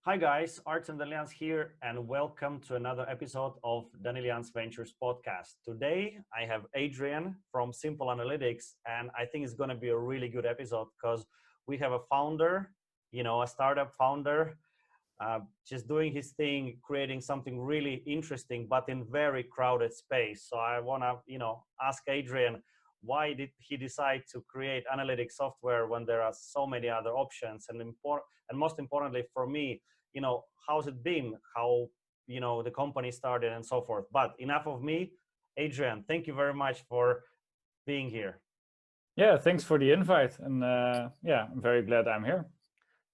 Hi guys, Arts and Daniliants here, and welcome to another episode of Daniliants Ventures podcast. Today I have Adrian from Simple Analytics, and I think it's going to be a really good episode because we have a founder, a startup founder, just doing his thing, creating something really interesting, but in very crowded space. So I want to, ask Adrian, why did he decide to create analytic software when there are so many other options? And most importantly for me, how's it been? How, the company started and so forth. But enough of me. Adrian, thank you very much for being here. Yeah, thanks for the invite. And I'm very glad I'm here.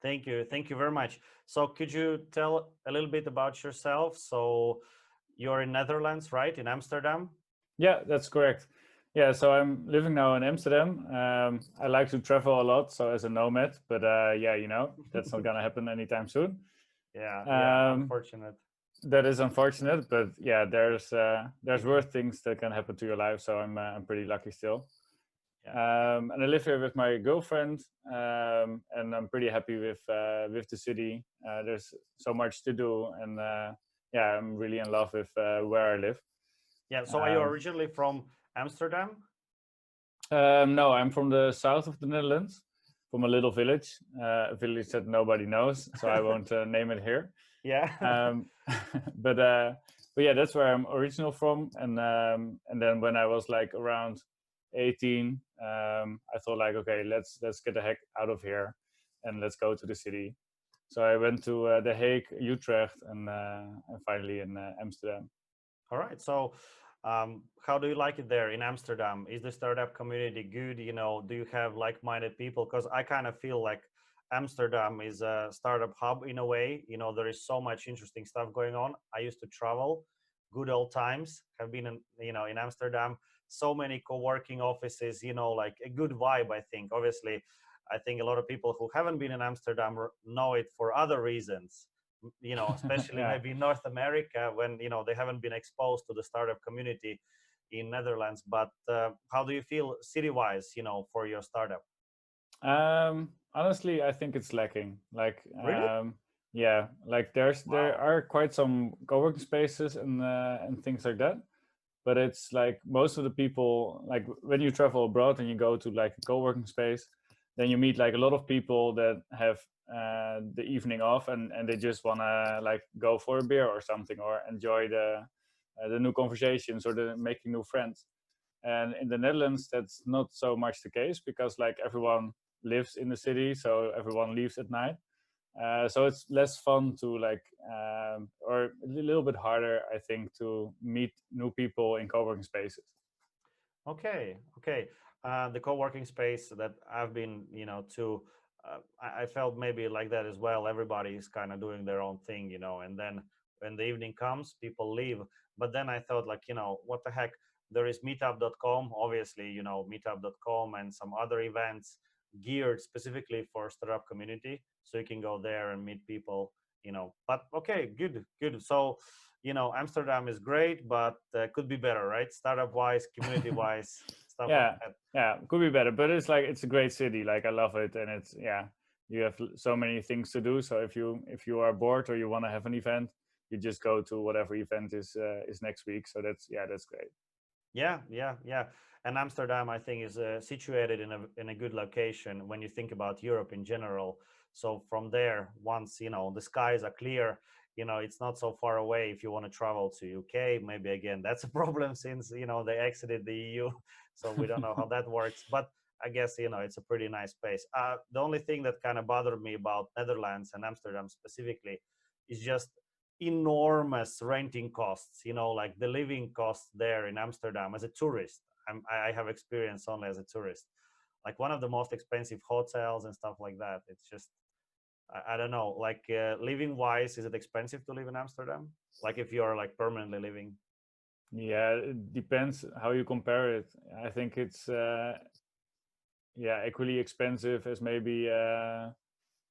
Thank you. Thank you very much. So could you tell a little bit about yourself? So you're in Netherlands, right? In Amsterdam? Yeah, that's correct. Yeah, so I'm living now in Amsterdam. I like to travel a lot, so as a nomad, but that's not gonna happen anytime soon. Yeah, Um, unfortunate. that is unfortunate, but yeah, there's worse things that can happen to your life, so I'm pretty lucky still. And I live here with my girlfriend, and I'm pretty happy with the city. There's so much to do, and I'm really in love with where I live. Yeah, so are you originally from Amsterdam? No, I'm from the south of the Netherlands, from a little village, a village that nobody knows, so I won't name it here. Yeah. But yeah, that's where I'm original from, and then when I was like around 18, I thought like, okay, let's get the heck out of here, and let's go to the city. So I went to The Hague, Utrecht, and finally in Amsterdam. All right. So, how do you like it there in Amsterdam? Is the startup community good? Do you have like-minded people? Because I kind of feel like Amsterdam is a startup hub in a way. There is so much interesting stuff going on. I used to travel, good old times. Have been in Amsterdam. So many co-working offices. Like a good vibe. I think. Obviously, I think a lot of people who haven't been in Amsterdam know it for other reasons, especially Yeah. maybe North America when they haven't been exposed to the startup community in Netherlands. But how do you feel city-wise, for your startup? Honestly, I think it's lacking. Like, Really? yeah, like there Wow. are quite some co-working spaces and things like that. But it's like most of the people, like when you travel abroad and you go to like a co-working space, then you meet like a lot of people that have the evening off, and they just wanna like go for a beer or something, or enjoy the new conversations or the making new friends. And in the Netherlands, that's not so much the case because like everyone lives in the city, so everyone leaves at night. So it's less fun to like, or a little bit harder, I think, to meet new people in co-working spaces. Okay. The co-working space that I've been, to, I felt maybe like that as well. Everybody is kind of doing their own thing, and then when the evening comes, people leave. But then I thought, like, what the heck? There is meetup.com, obviously, meetup.com and some other events geared specifically for startup community. So you can go there and meet people, But okay, good. So, Amsterdam is great, but could be better, right? Startup wise, community wise, stuff like Yeah, that. yeah, could be better, but it's like it's a great city. Like I love it, and it's you have so many things to do. So if you are bored or you want to have an event, you just go to whatever event is next week. So that's great. Yeah. And Amsterdam, I think, is situated in a good location when you think about Europe in general. So from there, once the skies are clear, it's not so far away. If you want to travel to UK, maybe again that's a problem since they exited the EU, so we don't know how that works. But I guess it's a pretty nice place. The only thing that kind of bothered me about Netherlands and Amsterdam specifically is just enormous renting costs, like the living costs there in Amsterdam as a tourist. I have experience only as a tourist, like one of the most expensive hotels and stuff like that. It's just, I don't know, like living wise, is it expensive to live in Amsterdam? Like if you're like permanently living? Yeah, it depends how you compare it. I think it's equally expensive as maybe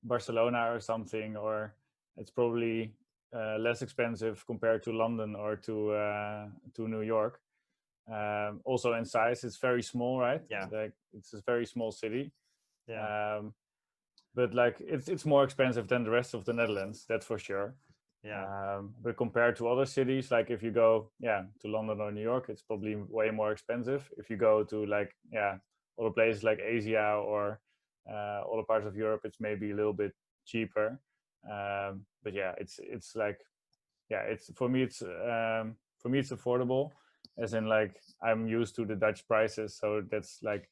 Barcelona or something, or it's probably less expensive compared to London or to New York. Also in size, it's very small, right? Yeah. Like it's a very small city. Yeah. Um, but like it's more expensive than the rest of the Netherlands, that's for sure. Yeah. But compared to other cities, like if you go, to London or New York, it's probably way more expensive. If you go to like, other places like Asia or other parts of Europe, it's maybe a little bit cheaper. But yeah, it's like, it's for me it's affordable, as in like I'm used to the Dutch prices, so that's like,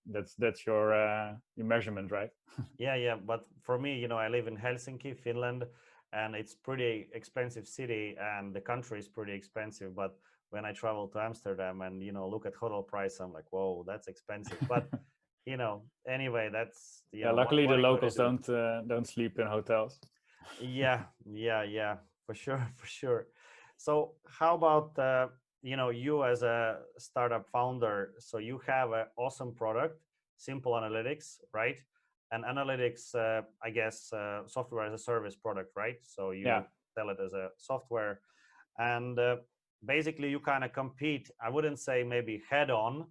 that's your measurement, right? Yeah. But for me, I live in Helsinki, Finland, and it's pretty expensive city, and the country is pretty expensive. But when I travel to Amsterdam and look at hotel price, I'm like, whoa, that's expensive. But anyway, that's Yeah, what luckily the are you gonna locals do? don't sleep in hotels. Yeah, for sure, for sure. So how about you as a startup founder? So you have an awesome product, Simple Analytics, right? And analytics, I guess, software as a service product, right? So Yeah, you sell it as a software, and basically you kind of compete. I wouldn't say maybe head on,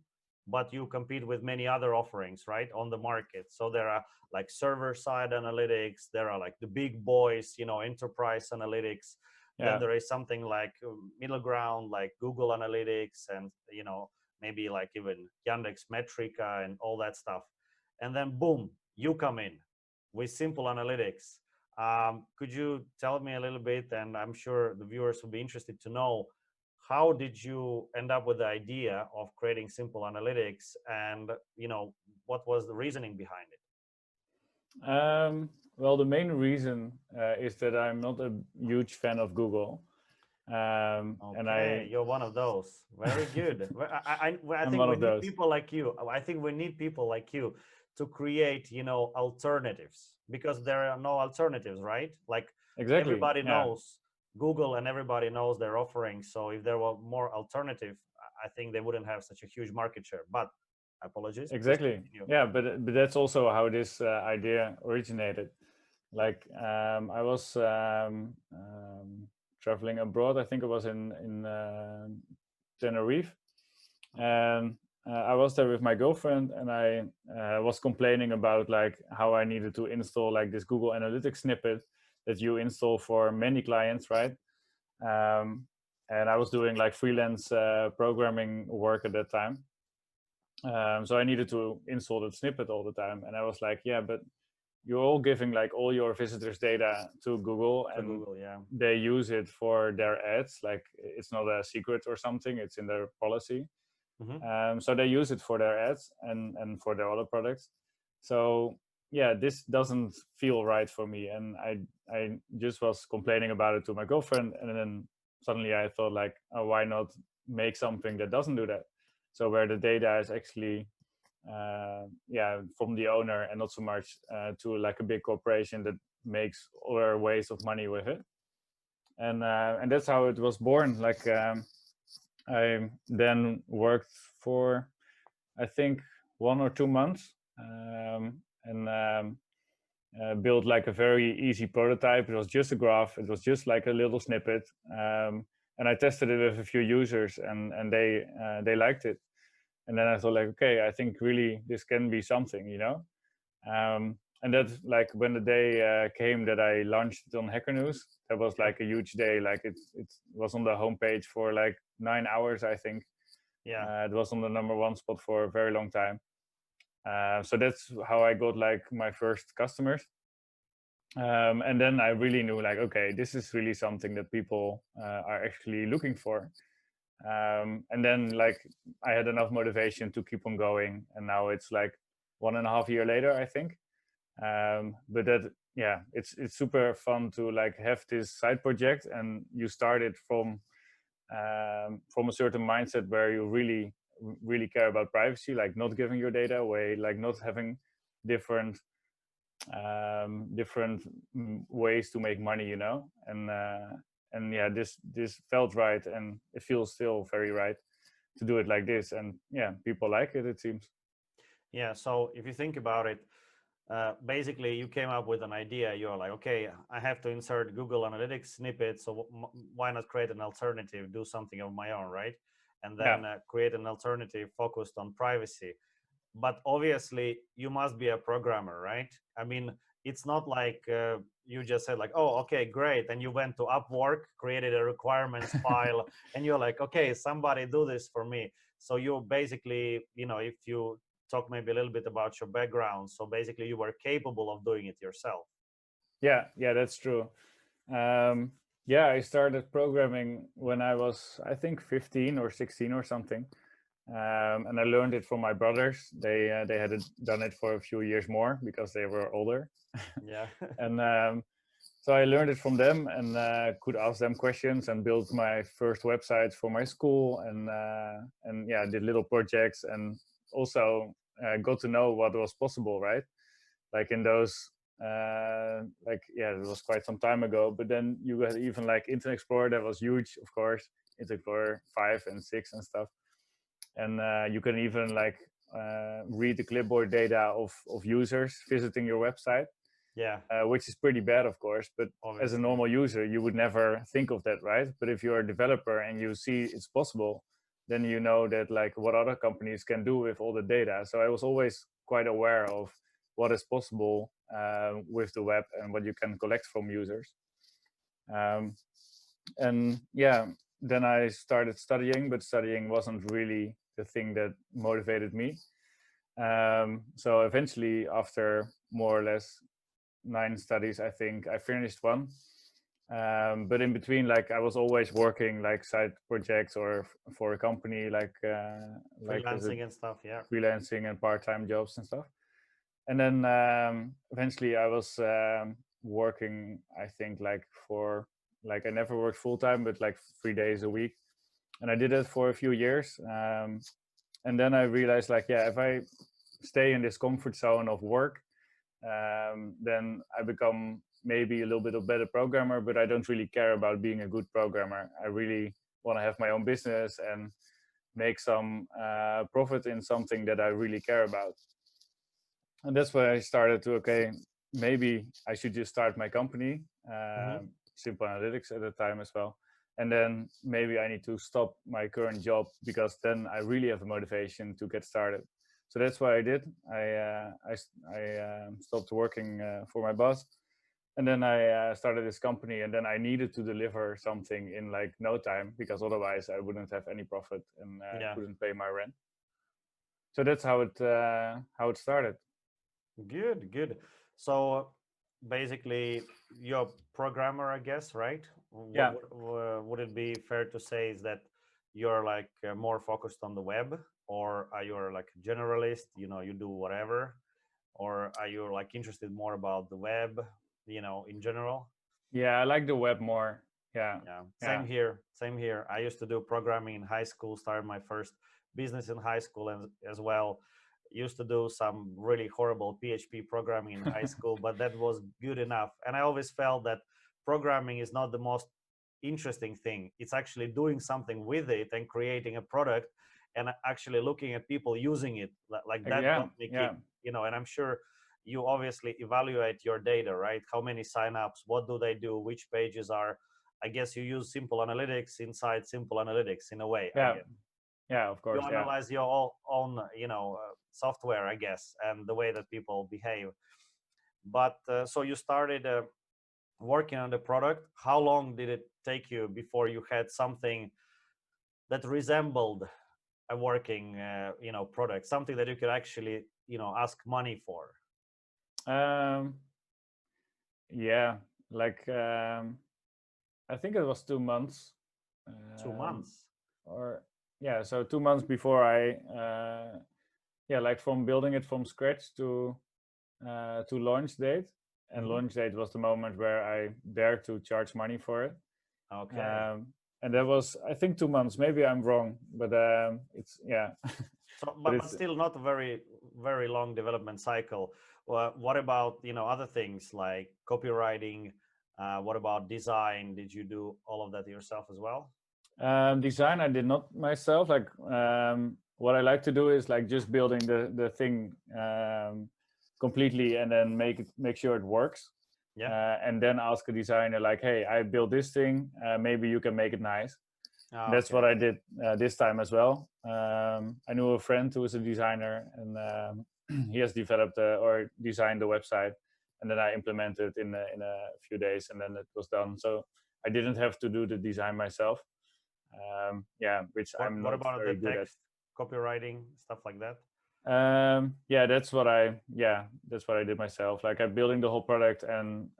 but you compete with many other offerings, right, on the market. So there are like server side analytics, there are like the big boys, enterprise analytics. Then yeah, there is something like middle ground, like Google Analytics, and maybe like even Yandex Metrica and all that stuff. And then boom, you come in with Simple Analytics. Could you tell me a little bit, and I'm sure the viewers will be interested to know, how did you end up with the idea of creating Simple Analytics, and what was the reasoning behind it? well, the main reason is that I'm not a huge fan of Google, and Okay, you're one of those. Very good. I I'm think one we of need those. people like you. I think we need people like you to create, alternatives, because there are no alternatives, right? Like Exactly. everybody Yeah. knows Google and everybody knows their offering. So if there were more alternative, I think they wouldn't have such a huge market share. But apologies, please Exactly. continue. Yeah, but that's also how this idea originated. Like I was traveling abroad. I think it was in Tenerife, and I was there with my girlfriend, and I was complaining about like how I needed to install like this Google Analytics snippet that you install for many clients, right? Um, and I was doing like freelance programming work at that time. So I needed to install that snippet all the time, and I was like, yeah, but you're all giving like all your visitors data to Google, To and Google, yeah. they use it for their ads. Like it's not a secret or something, it's in their policy. Hmm. So they use it for their ads and for their other products. So yeah, this doesn't feel right for me, and I just was complaining about it to my girlfriend, and then suddenly I thought like, oh, why not make something that doesn't do that? So where the data is actually from the owner, and not so much to like a big corporation that makes other ways of money with it. And that's how it was born. Like I then worked for, I think, 1 or 2 months, and built like a very easy prototype. It was just a graph. It was just like a little snippet, and I tested it with a few users, and they liked it. And then I thought like, okay, I think really this can be something, and that's like when the day came that I launched it on Hacker News. That was Yeah, like a huge day. Like it was on the homepage for like 9 hours, I think. yeah, It was on the number one spot for a very long time. So that's how I got like my first customers. And then I really knew like, okay, this is really something that people are actually looking for. And then like I had enough motivation to keep on going, and now it's like 1.5 year later, I think. But that, yeah, it's super fun to like have this side project, and you start it from a certain mindset where you really care about privacy, like not giving your data away, like not having different different ways to make money, and yeah, this felt right, and it feels still very right to do it like this. And yeah, people like it seems. yeah. So if you think about it, basically you came up with an idea. You're like, okay, I have to insert Google Analytics snippets, so why not create an alternative, do something of my own, right? And Yeah, then create an alternative focused on privacy. but obviously you must be a programmer, right? I mean, it's not like you just said like, oh, okay, great, and you went to Upwork, created a requirements file, and you're like, okay, somebody do this for me. So you basically, if you talk maybe a little bit about your background, so basically you were capable of doing it yourself. Yeah, that's true. Yeah, I started programming when I was, I think, 15 or 16 or something. And I learned it from my brothers. They had done it for a few years more because they were older. Yeah. And so I learned it from them and could ask them questions and build my first websites for my school and yeah, did little projects and also got to know what was possible, right? Like in those like yeah, it was quite some time ago, but then you had even like Internet Explorer that was huge, of course, Internet Explorer 5 and 6 and stuff, and you can even like read the clipboard data of users visiting your website, Yeah, which is pretty bad, of course, but as a obviously. normal user you would never think of that, right? But if you're a developer and you see it's possible, then you know that like what other companies can do with all the data. So I was always quite aware of what is possible with the web and what you can collect from users. um, and yeah, then I started studying, but studying wasn't really the thing that motivated me. So eventually, after more or less 9 studies, I think I finished one. But in between, like I was always working like side projects or for a company, like as a Freelancing and stuff, yeah. freelancing and part-time jobs and stuff. And then eventually I was working, I think like for like I never worked full time, but like 3 days a week, and I did it for a few years. And then I realized like, yeah, if I stay in this comfort zone of work, then I become maybe a little bit of better programmer, but I don't really care about being a good programmer. I really want to have my own business and make some profit in something that I really care about. And that's why I started to, okay, maybe I should just start my company, Hmm. Simple Analytics at the time as well. And then maybe I need to stop my current job because then I really have the motivation to get started. So that's what I did. I stopped working for my boss, and then I started this company. And then I needed to deliver something in like no time because otherwise I wouldn't have any profit and Yeah. couldn't pay my rent. So that's how it started. Good, good. So basically, you're a programmer, I guess, right? Yeah. Would it be fair to say is that you're like more focused on the web, or are you like a generalist? You do whatever, or are you like interested more about the web? In general. Yeah, I like the web more. Yeah, Yeah, yeah, same here. Same here. I used to do programming in high school, started my first business in high school and as well. Used to do some really horrible PHP programming in high school, but that was good enough. And I always felt that programming is not the most interesting thing. It's actually doing something with it and creating a product and actually looking at people using it. Like that yeah, got me yeah, kicked. And I'm sure you obviously evaluate your data, right? How many signups, what do they do, which pages are. I guess you use simple analytics inside simple analytics in a way, I yeah, guess. yeah. Of You course, yeah, analyze your own, software, I guess, and the way that people behave. But so you started working on the product. How long did it take you before you had something that resembled a working, product, something that you could actually, ask money for? um, yeah. Like I think it was 2 months, Two um, months. or yeah. So 2 months before yeah, like from building it from scratch to launch date, and Hmm. launch date was the moment where I dared to charge money for it. Okay. Um, and that was, I think, 2 months. Maybe I'm wrong, but it's yeah, So, but but it's still not a very very long development cycle. What about other things like copywriting? What about design? Did you do all of that yourself as well? design. I did not myself. Like what I like to do is like just building the thing completely, and then make sure it works, Yeah. and then ask a designer like, hey, I built this thing. Maybe you can make it nice. That's Okay. what I did this time as well. I knew a friend who was a designer, and he has developed or designed the website, and then I implemented in a few days, and then it was done. So I didn't have to do the design myself. Yeah, which I'm What not about the very good at. text, copywriting, stuff like that? Yeah, that's what I did myself. Like I'm building the whole product, and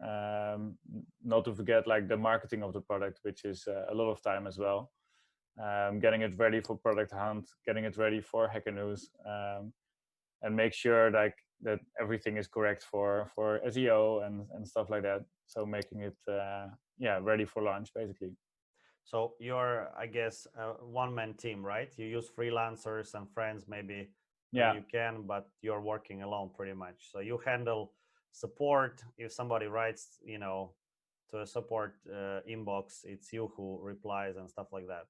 not to forget like the marketing of the product, which is a lot of time as well. Getting it ready for Product Hunt, getting it ready for Hacker News, and make sure like that everything is correct for SEO and stuff like that. So making it ready for launch basically. So you're, I guess, a one-man team, right? You use freelancers and friends maybe when Yeah, you can, but you're working alone pretty much. So you handle support. If somebody writes, to a support inbox, it's you who replies and stuff like that.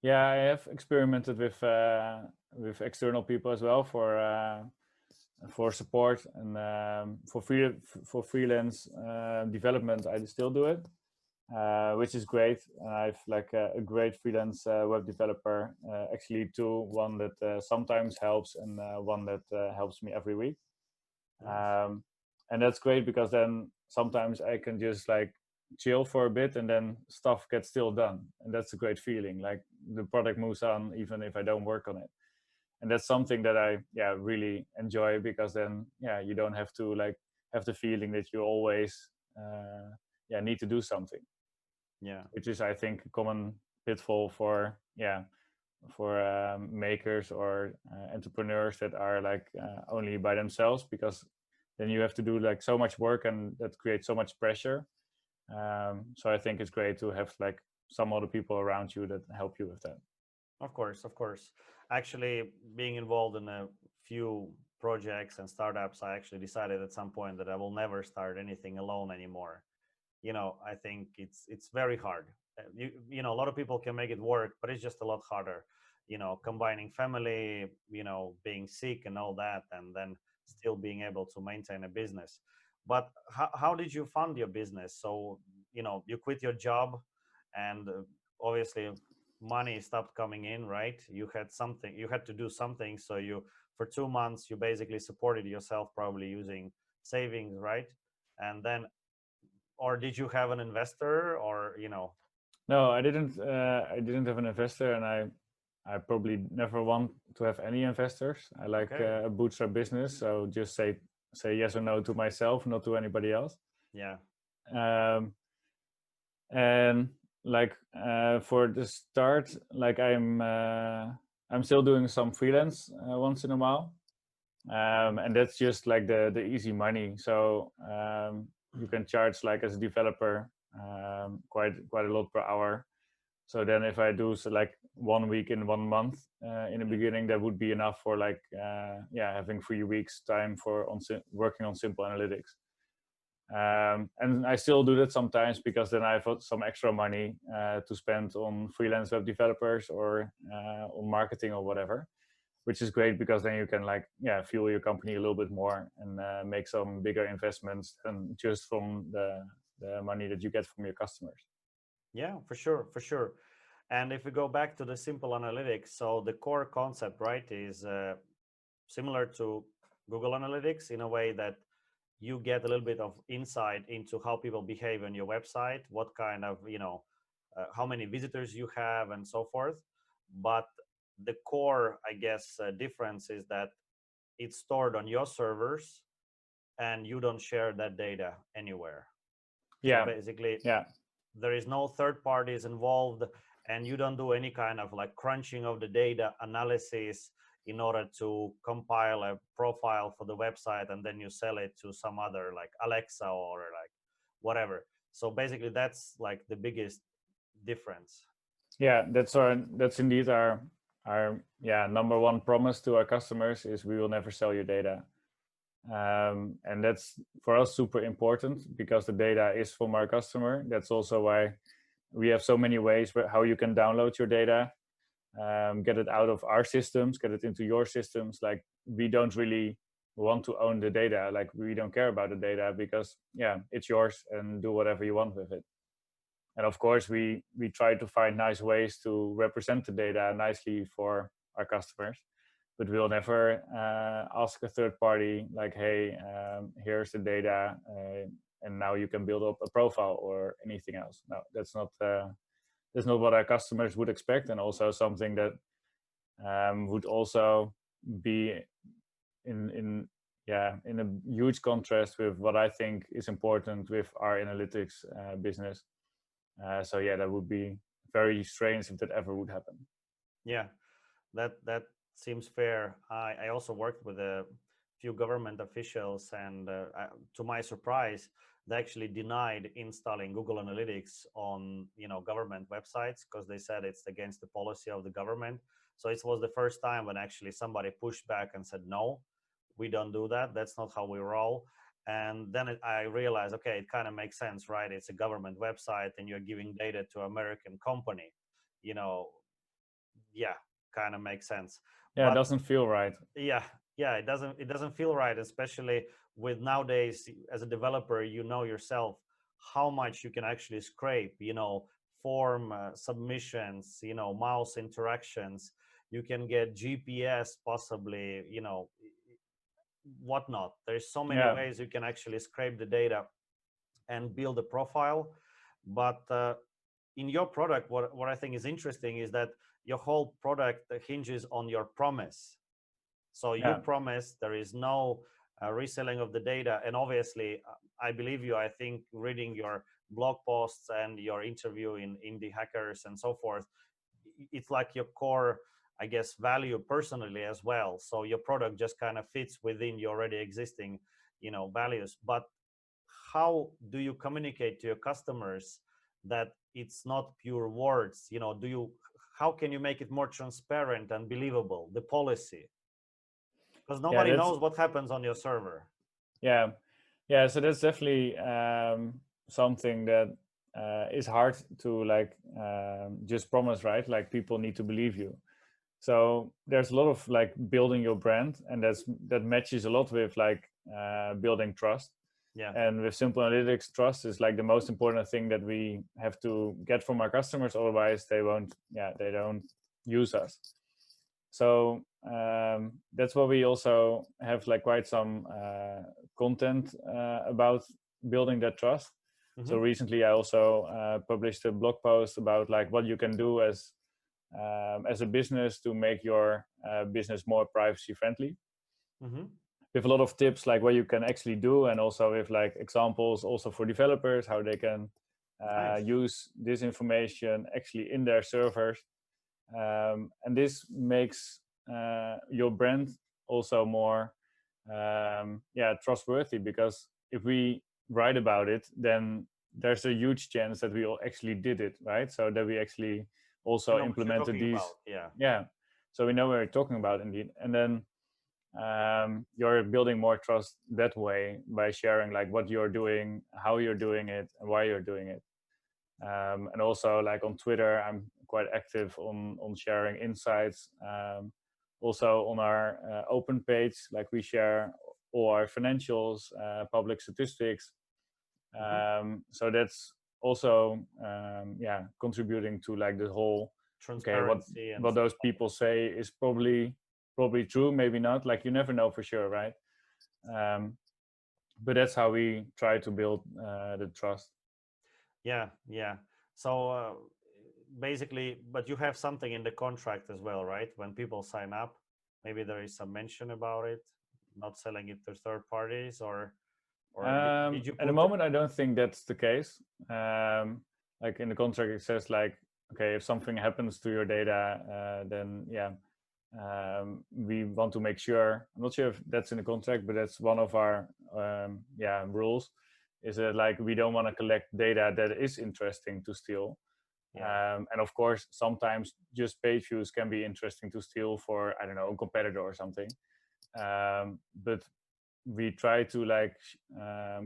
yeah, I have experimented with external people as well for support, and for freelance development I still do it, which is great. I've like a great freelance web developer, actually two, one that sometimes helps, and one that helps me every week. Nice. um, and that's great because then sometimes I can just like chill for a bit, and then stuff gets still done, and that's a great feeling, like the product moves on even if I don't work on it. And that's something that I really enjoy, because then you don't have to like have the feeling that you always need to do something, Yeah. which is I think a common pitfall for makers or entrepreneurs that are like only by themselves, because then you have to do like so much work, and that creates so much pressure. So I think it's great to have like some other people around you that help you with that. Of course, of course. Actually, being involved in a few projects and startups, I actually decided at some point that I will never start anything alone anymore. I think it's very hard. A lot of people can make it work, but it's just a lot harder. Combining family, being sick and all that, and then still being able to maintain a business. But how did you fund your business? So you quit your job, and obviously money stopped coming in, right? You had to do something, so you for 2 months you basically supported yourself, probably using savings, right? And then, or did you have an investor, or No, I didn't have an investor, and I probably never want to have any investors. I like okay, a bootstrap business, so just say yes or no to myself, not to anybody else. yeah, um, and like for the start, like I'm still doing some freelance once in a while, and that's just like the easy money. So you can charge like as a developer quite a lot per hour. So then if I do so like 1 week in 1 month in the yeah, beginning, that would be enough for like having 3 weeks time for working on simple analytics. And I still do that sometimes, because then I have some extra money to spend on freelance web developers or on marketing or whatever, which is great, because then you can like fuel your company a little bit more and make some bigger investments than just from the money that you get from your customers. yeah, for sure, for sure. And if we go back to the simple analytics, so the core concept, right, is similar to Google Analytics in a way that you get a little bit of insight into how people behave on your website, what kind of, how many visitors you have, and so forth. But the core, I guess, difference is that it's stored on your servers, and you don't share that data anywhere. So Yeah, basically, yeah, there is no third parties involved, and you don't do any kind of like crunching of the data analysis in order to compile a profile for the website, and then you sell it to some other like Alexa or like whatever. So basically that's like the biggest difference. yeah. That's indeed our number one promise to our customers is we will never sell your data. And that's for us super important, because the data is from our customer. That's also why we have so many ways how you can download your data, get it out of our systems, get it into your systems. Like we don't really want to own the data. Like we don't care about the data, because it's yours, and do whatever you want with it. And of course, we try to find nice ways to represent the data nicely for our customers, but we'll never ask a third party like, hey, here's the data, and now you can build up a profile or anything else. No, that's not what our customers would expect, and also something that would also be in a huge contrast with what I think is important with our analytics business. So yeah, that would be very strange if that ever would happen. Yeah, that seems fair. I also worked with a few government officials, and to my surprise, they actually denied installing Google Analytics on government websites because they said it's against the policy of the government. So it was the first time when actually somebody pushed back and said, no, we don't do that. That's not how we roll. And then I realized, okay, it kind of makes sense, right? It's a government website and you're giving data to American company, yeah, kind of makes sense. Yeah, But it doesn't feel right. yeah, it doesn't feel right, especially with nowadays as a developer, yourself how much you can actually scrape, form submissions, mouse interactions. You can get GPS possibly, whatnot. There's so many Yeah, ways you can actually scrape the data and build a profile. But in your product, what I think is interesting is that your whole product hinges on your promise. So you yeah, promise there is no reselling of the data. And obviously, I believe you. I think reading your blog posts and your interview in Indie Hackers and so forth, it's like your core, I guess, value personally as well. So your product just kind of fits within your already existing, values. But how do you communicate to your customers that it's not pure words? How can you make it more transparent and believable, the policy? Because yeah. nobody knows what happens on your server. Yeah, yeah. So that's definitely something that is hard to like just promise, right? Like people need to believe you. So there's a lot of like building your brand, and that matches a lot with like building trust. Yeah, And with simple analytics, trust is like the most important thing that we have to get from our customers. Otherwise, they don't use us. So that's why we also have like quite some content about building that trust. So mm-hmm. recently, I also published a blog post about like what you can do as a business to make your business more privacy friendly. Mm-hmm. With a lot of tips like what you can actually do, and also with like examples also for developers how they can Nice. use this information actually in their servers. And this makes your brand also more trustworthy, because if we write about it, then there's a huge chance that we all actually did it, right? So that we actually I also know what you're implemented talking these. about. Yeah. Yeah, so we know what we're talking about indeed. And then you're building more trust that way by sharing like what you're doing, how you're doing it, and why you're doing it. And also like on Twitter, I'm quite active on sharing insights. Also on our open page, like we share all our financials, public statistics. Mm-hmm. So that's also contributing to like the whole, okay, Transparency and what stuff those like people say is probably true, maybe not, like you never know for sure, right? But that's how we try to build the trust. yeah, yeah. So basically, but you have something in the contract as well, right? When people sign up, maybe there is some mention about it, not selling it to third parties, or did you At the put moment, I don't think that's the case. Like in the contract, it says like, okay, if something happens to your data, then we want to make sure. I'm not sure if that's in the contract, but that's one of our rules. Is that like we don't want to collect data that is interesting to steal. yeah, And of course, sometimes just page views can be interesting to steal for, I don't know, a competitor or something. But we try to like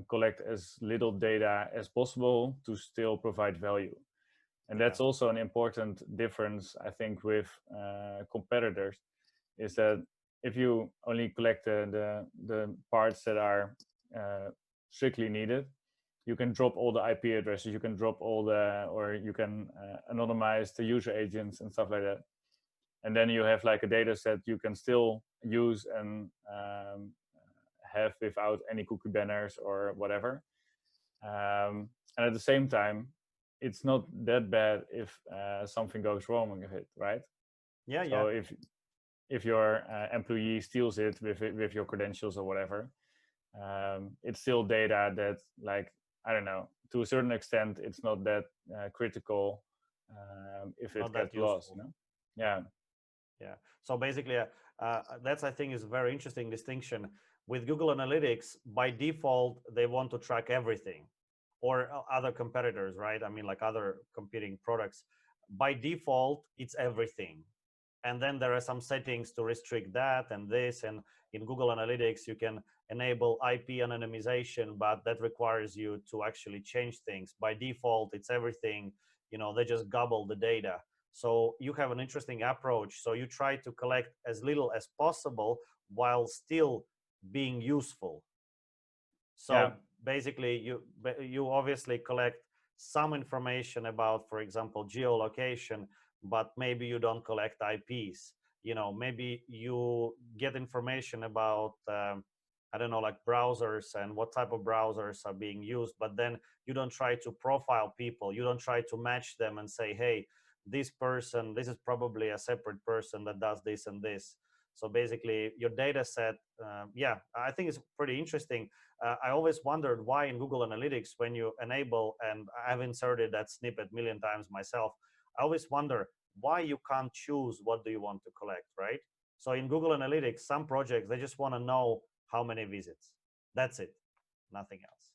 collect as little data as possible to still provide value. And yeah, that's also an important difference, I think, with competitors, is that if you only collect the parts that are strictly needed, you can drop all the IP addresses, you can drop all the, or you can anonymize the user agents and stuff like that. And then you have like a data set you can still use and have without any cookie banners or whatever. And at the same time, it's not that bad if something goes wrong with it, right? Yeah, So yeah. if your employee steals it with your credentials or whatever, it's still data that, like, I don't know, to a certain extent, it's not that critical if it Not that gets lost, useful. Yeah. Yeah. So basically, that's, I think, is a very interesting distinction. With Google Analytics, by default, they want to track everything, or other competitors, right? I mean, like other competing products. By default, it's everything. And then there are some settings to restrict that and this. And in Google Analytics, you can enable IP anonymization, but that requires you to actually change things. By default, it's everything. They just gobble the data. So you have an interesting approach. So you try to collect as little as possible while still being useful. So basically, you obviously collect some information about, for example, geolocation, but maybe you don't collect IPs. Maybe you get information about I don't know, like browsers and what type of browsers are being used, but then you don't try to profile people. You don't try to match them and say, hey, this person, this is probably a separate person that does this and this. So basically, your data set, yeah, I think it's pretty interesting. I always wondered why in Google Analytics, when you enable, and I've inserted that snippet a million times myself, I always wonder why you can't choose what do you want to collect, right? So in Google Analytics, some projects, they just want to know how many visits. That's it, nothing else.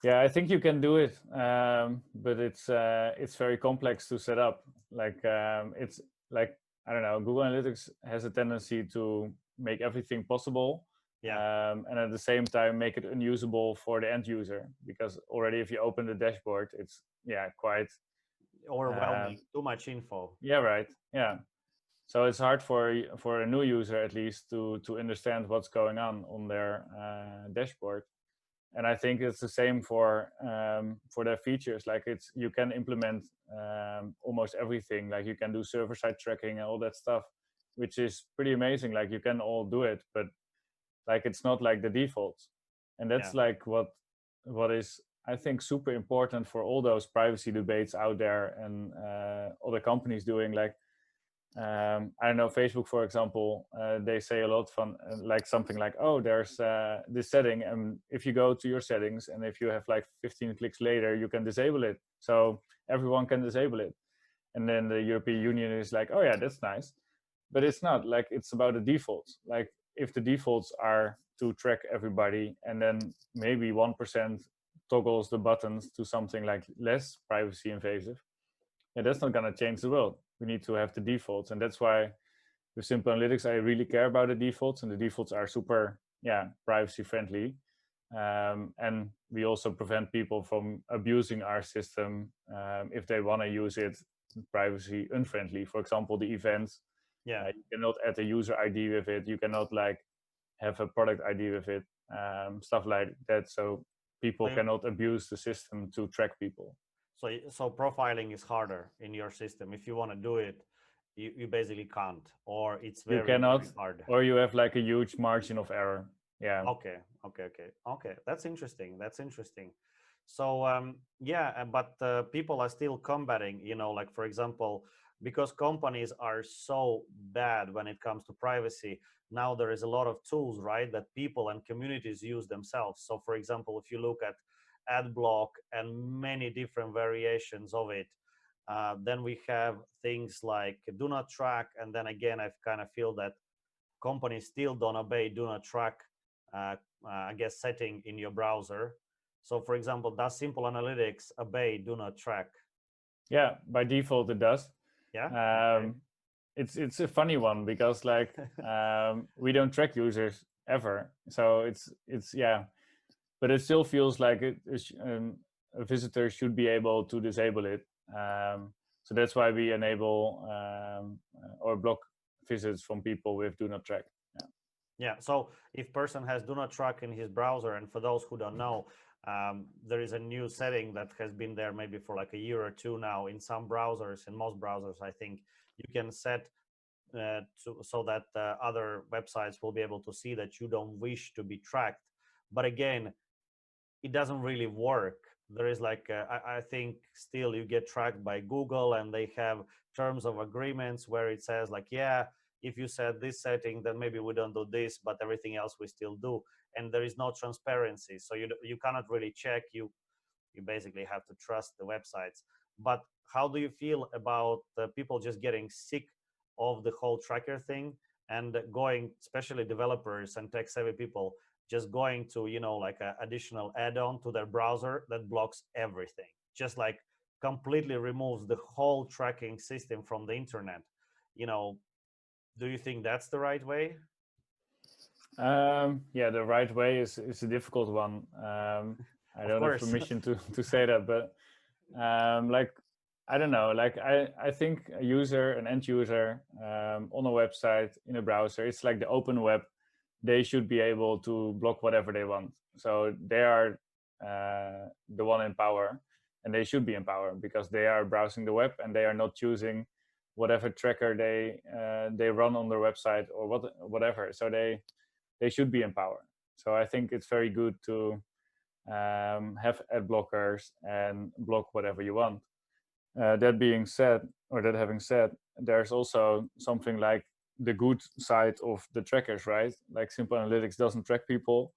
Yeah, I think you can do it, but it's very complex to set up. Like it's like, I don't know, Google Analytics has a tendency to make everything possible, Yeah. and at the same time make it unusable for the end user, because already if you open the dashboard, it's quite Overwhelming, too much info. right. Yeah, so it's hard for a new user at least to understand what's going on their dashboard. And I think it's the same for their features. Like you can implement almost everything. Like you can do server-side tracking and all that stuff, which is pretty amazing. Like you can all do it, but like it's not like the default. And that's Yeah. like what is, I think, super important for all those privacy debates out there and other companies doing. Like I don't know, Facebook, for example, they say a lot from like something like, oh, there's this setting, and if you go to your settings and if you have like 15 clicks later, you can disable it, so everyone can disable it. And then the European Union is like, oh yeah, that's nice, but it's not. Like, it's about the defaults. Like if the defaults are to track everybody, and then maybe 1% toggles the buttons to something like less privacy invasive, yeah, that's not going to change the world. We need to have the defaults, and that's why with Simple Analytics, I really care about the defaults, and the defaults are super, privacy friendly. And we also prevent people from abusing our system if they want to use it privacy unfriendly. For example, the events, Yeah. you cannot add a user ID with it. You cannot like have a product ID with it, stuff like that. So people cannot abuse the system to track people. So profiling is harder in your system. If you want to do it, you basically can't, or it's You very, cannot, very hard. or you have like a huge margin of error. Yeah. Okay. That's interesting. So yeah, but people are still combating, like, for example, because companies are so bad when it comes to privacy. Now there is a lot of tools, right, that people and communities use themselves. So for example, if you look at AdBlock and many different variations of it, then we have things like do not track. And then again, I kind of feel that companies still don't obey do not track, I guess, setting in your browser. So for example, does Simple Analytics obey do not track? Yeah, by default it does. Yeah. Okay. It's a funny one because like we don't track users ever, so it's but it still feels like a visitor should be able to disable it. So that's why we enable or block visits from people with do not track. Yeah. Yeah. So if person has do not track in his browser, and for those who don't know, there is a new setting that has been there maybe for like a year or two now in some browsers. In most browsers, I think you can set so that other websites will be able to see that you don't wish to be tracked. But again, it doesn't really work. There is like I think still you get tracked by Google, and they have terms of agreements where it says like, yeah, if you set this setting, then maybe we don't do this, but everything else we still do. And there is no transparency, so you cannot really check. You basically have to trust the websites. But how do you feel about people just getting sick of the whole tracker thing and going, especially developers and tech savvy people, just going to like an additional add-on to their browser that blocks everything, just like completely removes the whole tracking system from the internet? you know do you think that's the right way? Yeah, the right way is a difficult one. I Of don't have course. permission to say that, but like I don't know. Like I think a user, an end user, on a website in a browser, it's like the open web. They should be able to block whatever they want. So they are the one in power, and they should be in power because they are browsing the web and they are not choosing whatever tracker they run on their website or whatever. So they should be in power. So I think it's very good to have ad blockers and block whatever you want. That being said, or that having said, there's also something like the good side of the trackers, right? Like Simple Analytics doesn't track people,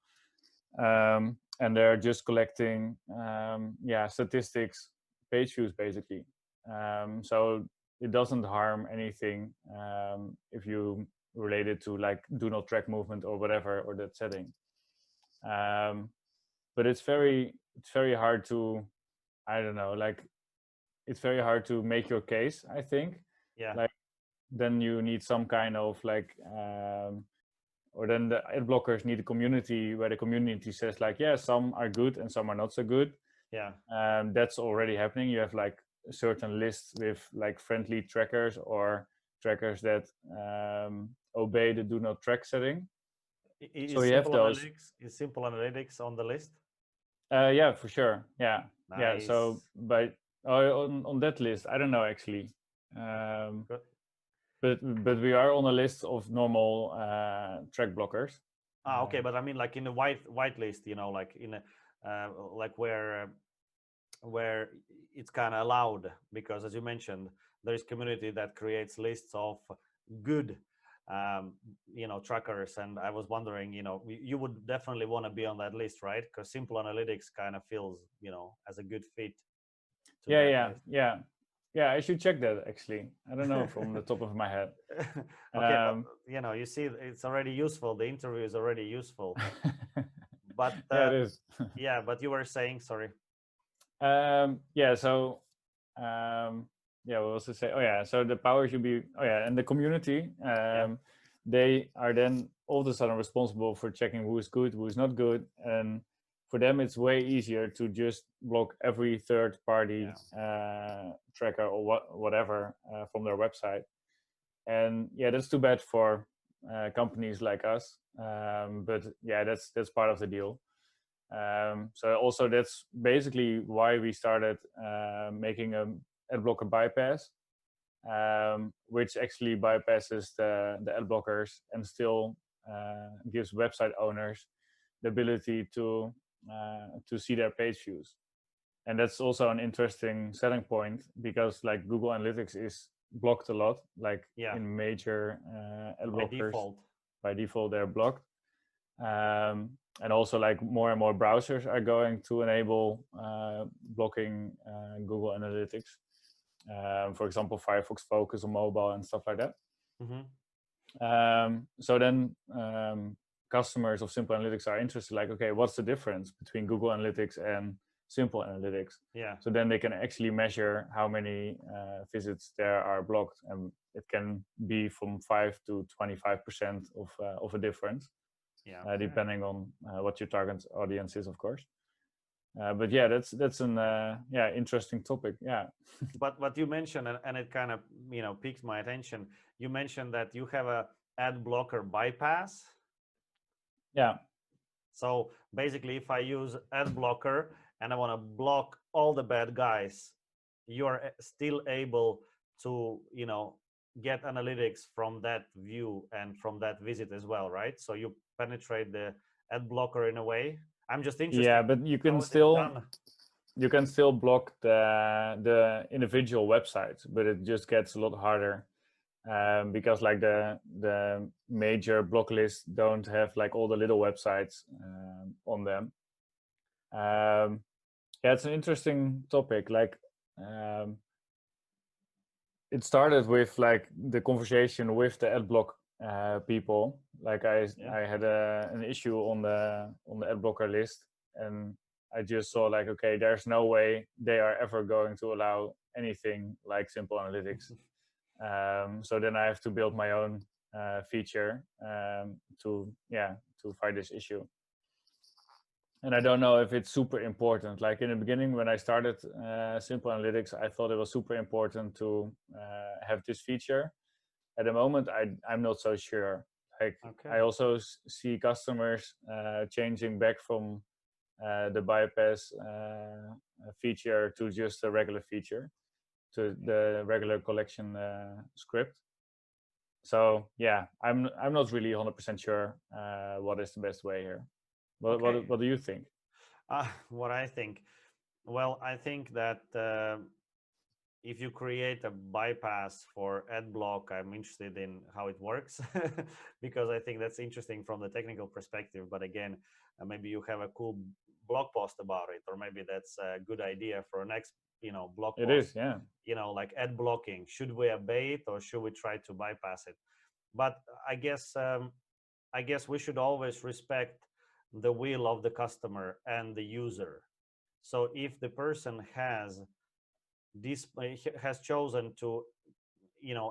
and they're just collecting, statistics, page views, basically. So it doesn't harm anything if you relate it to like do not track movement or whatever or that setting. But it's very hard to, I don't know, like it's very hard to make your case, I think. Yeah. Like then you need some kind of like or then the ad blockers need a community where the community says like, yeah, some are good and some are not so good. Yeah. That's already happening. You have like a certain list with like friendly trackers or trackers that obey the do not track setting. So Is you have simple those. analytics is simple analytics on the list? Yeah, for sure. Yeah, yeah. So Nice. by on that list, I don't know actually. Um, Good. but we are on a list of normal track blockers. Okay, but I mean like in the white list, like in a like where it's kind of allowed, because as you mentioned, there is community that creates lists of good trackers. And I was wondering, you would definitely want to be on that list, right? Because simple analytics kind of feels as a good fit to Yeah, that yeah, list. yeah, yeah. I should check that actually. I don't know from the top of my head. Okay, but Um, you see, it's already useful. The interview is already useful. But yeah, it is. yeah, but you were saying, sorry. Yeah. So yeah, what was to say? Oh yeah. So the power should be. Oh yeah, and the community. Yeah. They are then all of a sudden responsible for checking who is good, who is not good, and for them it's way easier to just block every third party Yeah. tracker or whatever from their website. And yeah, that's too bad for companies like us. But yeah, that's part of the deal. So also that's basically why we started making a ad blocker bypass, which actually bypasses the ad blockers and still gives website owners the ability to see their page views. And that's also an interesting selling point because like Google Analytics is blocked a lot, like Yeah. in major ad By blockers. default. By default, they're blocked. And also like more and more browsers are going to enable blocking Google Analytics. For example, Firefox Focus on mobile and stuff like that. So then customers of Simple Analytics are interested, like, okay, what's the difference between Google Analytics and Simple Analytics? Yeah. So then they can actually measure how many visits there are blocked, and it can be from 5 to 25% of a difference, Yeah. depending on what your target audience is, of course. But yeah, that's an interesting topic. Yeah. But what you mentioned, and it kind of piques my attention. You mentioned that you have a ad blocker bypass. Yeah. So basically, if I use ad blocker and I want to block all the bad guys, you are still able to, get analytics from that view and from that visit as well, right? So you penetrate the ad blocker in a way. I'm just interested. Yeah, but How is it done? you can still block the individual websites, but it just gets a lot harder, because like the major block lists don't have like all the little websites on them. Yeah, it's an interesting topic. Like, um, it started with like the conversation with the adblock people. Like Yeah. I had an issue on the adblocker list, and I just saw like, okay, there's no way they are ever going to allow anything like simple analytics. So then I have to build my own feature to fight this issue. And I don't know if it's super important. Like in the beginning, when I started Simple Analytics, I thought it was super important to have this feature. At the moment, I'm not so sure. Like Okay. I also see customers changing back from the bypass feature to just a regular feature, to the regular collection script. So yeah, I'm not really 100% sure what is the best way here. Okay. What do you think? What I think, well, I think that if you create a bypass for ad block, I'm interested in how it works because I think that's interesting from the technical perspective. But again, maybe you have a cool blog post about it, or maybe that's a good idea for a next, blog It post. is, yeah. Like ad blocking. Should we obey it or should we try to bypass it? But I guess I guess we should always respect the will of the customer and the user. So if the person has chosen to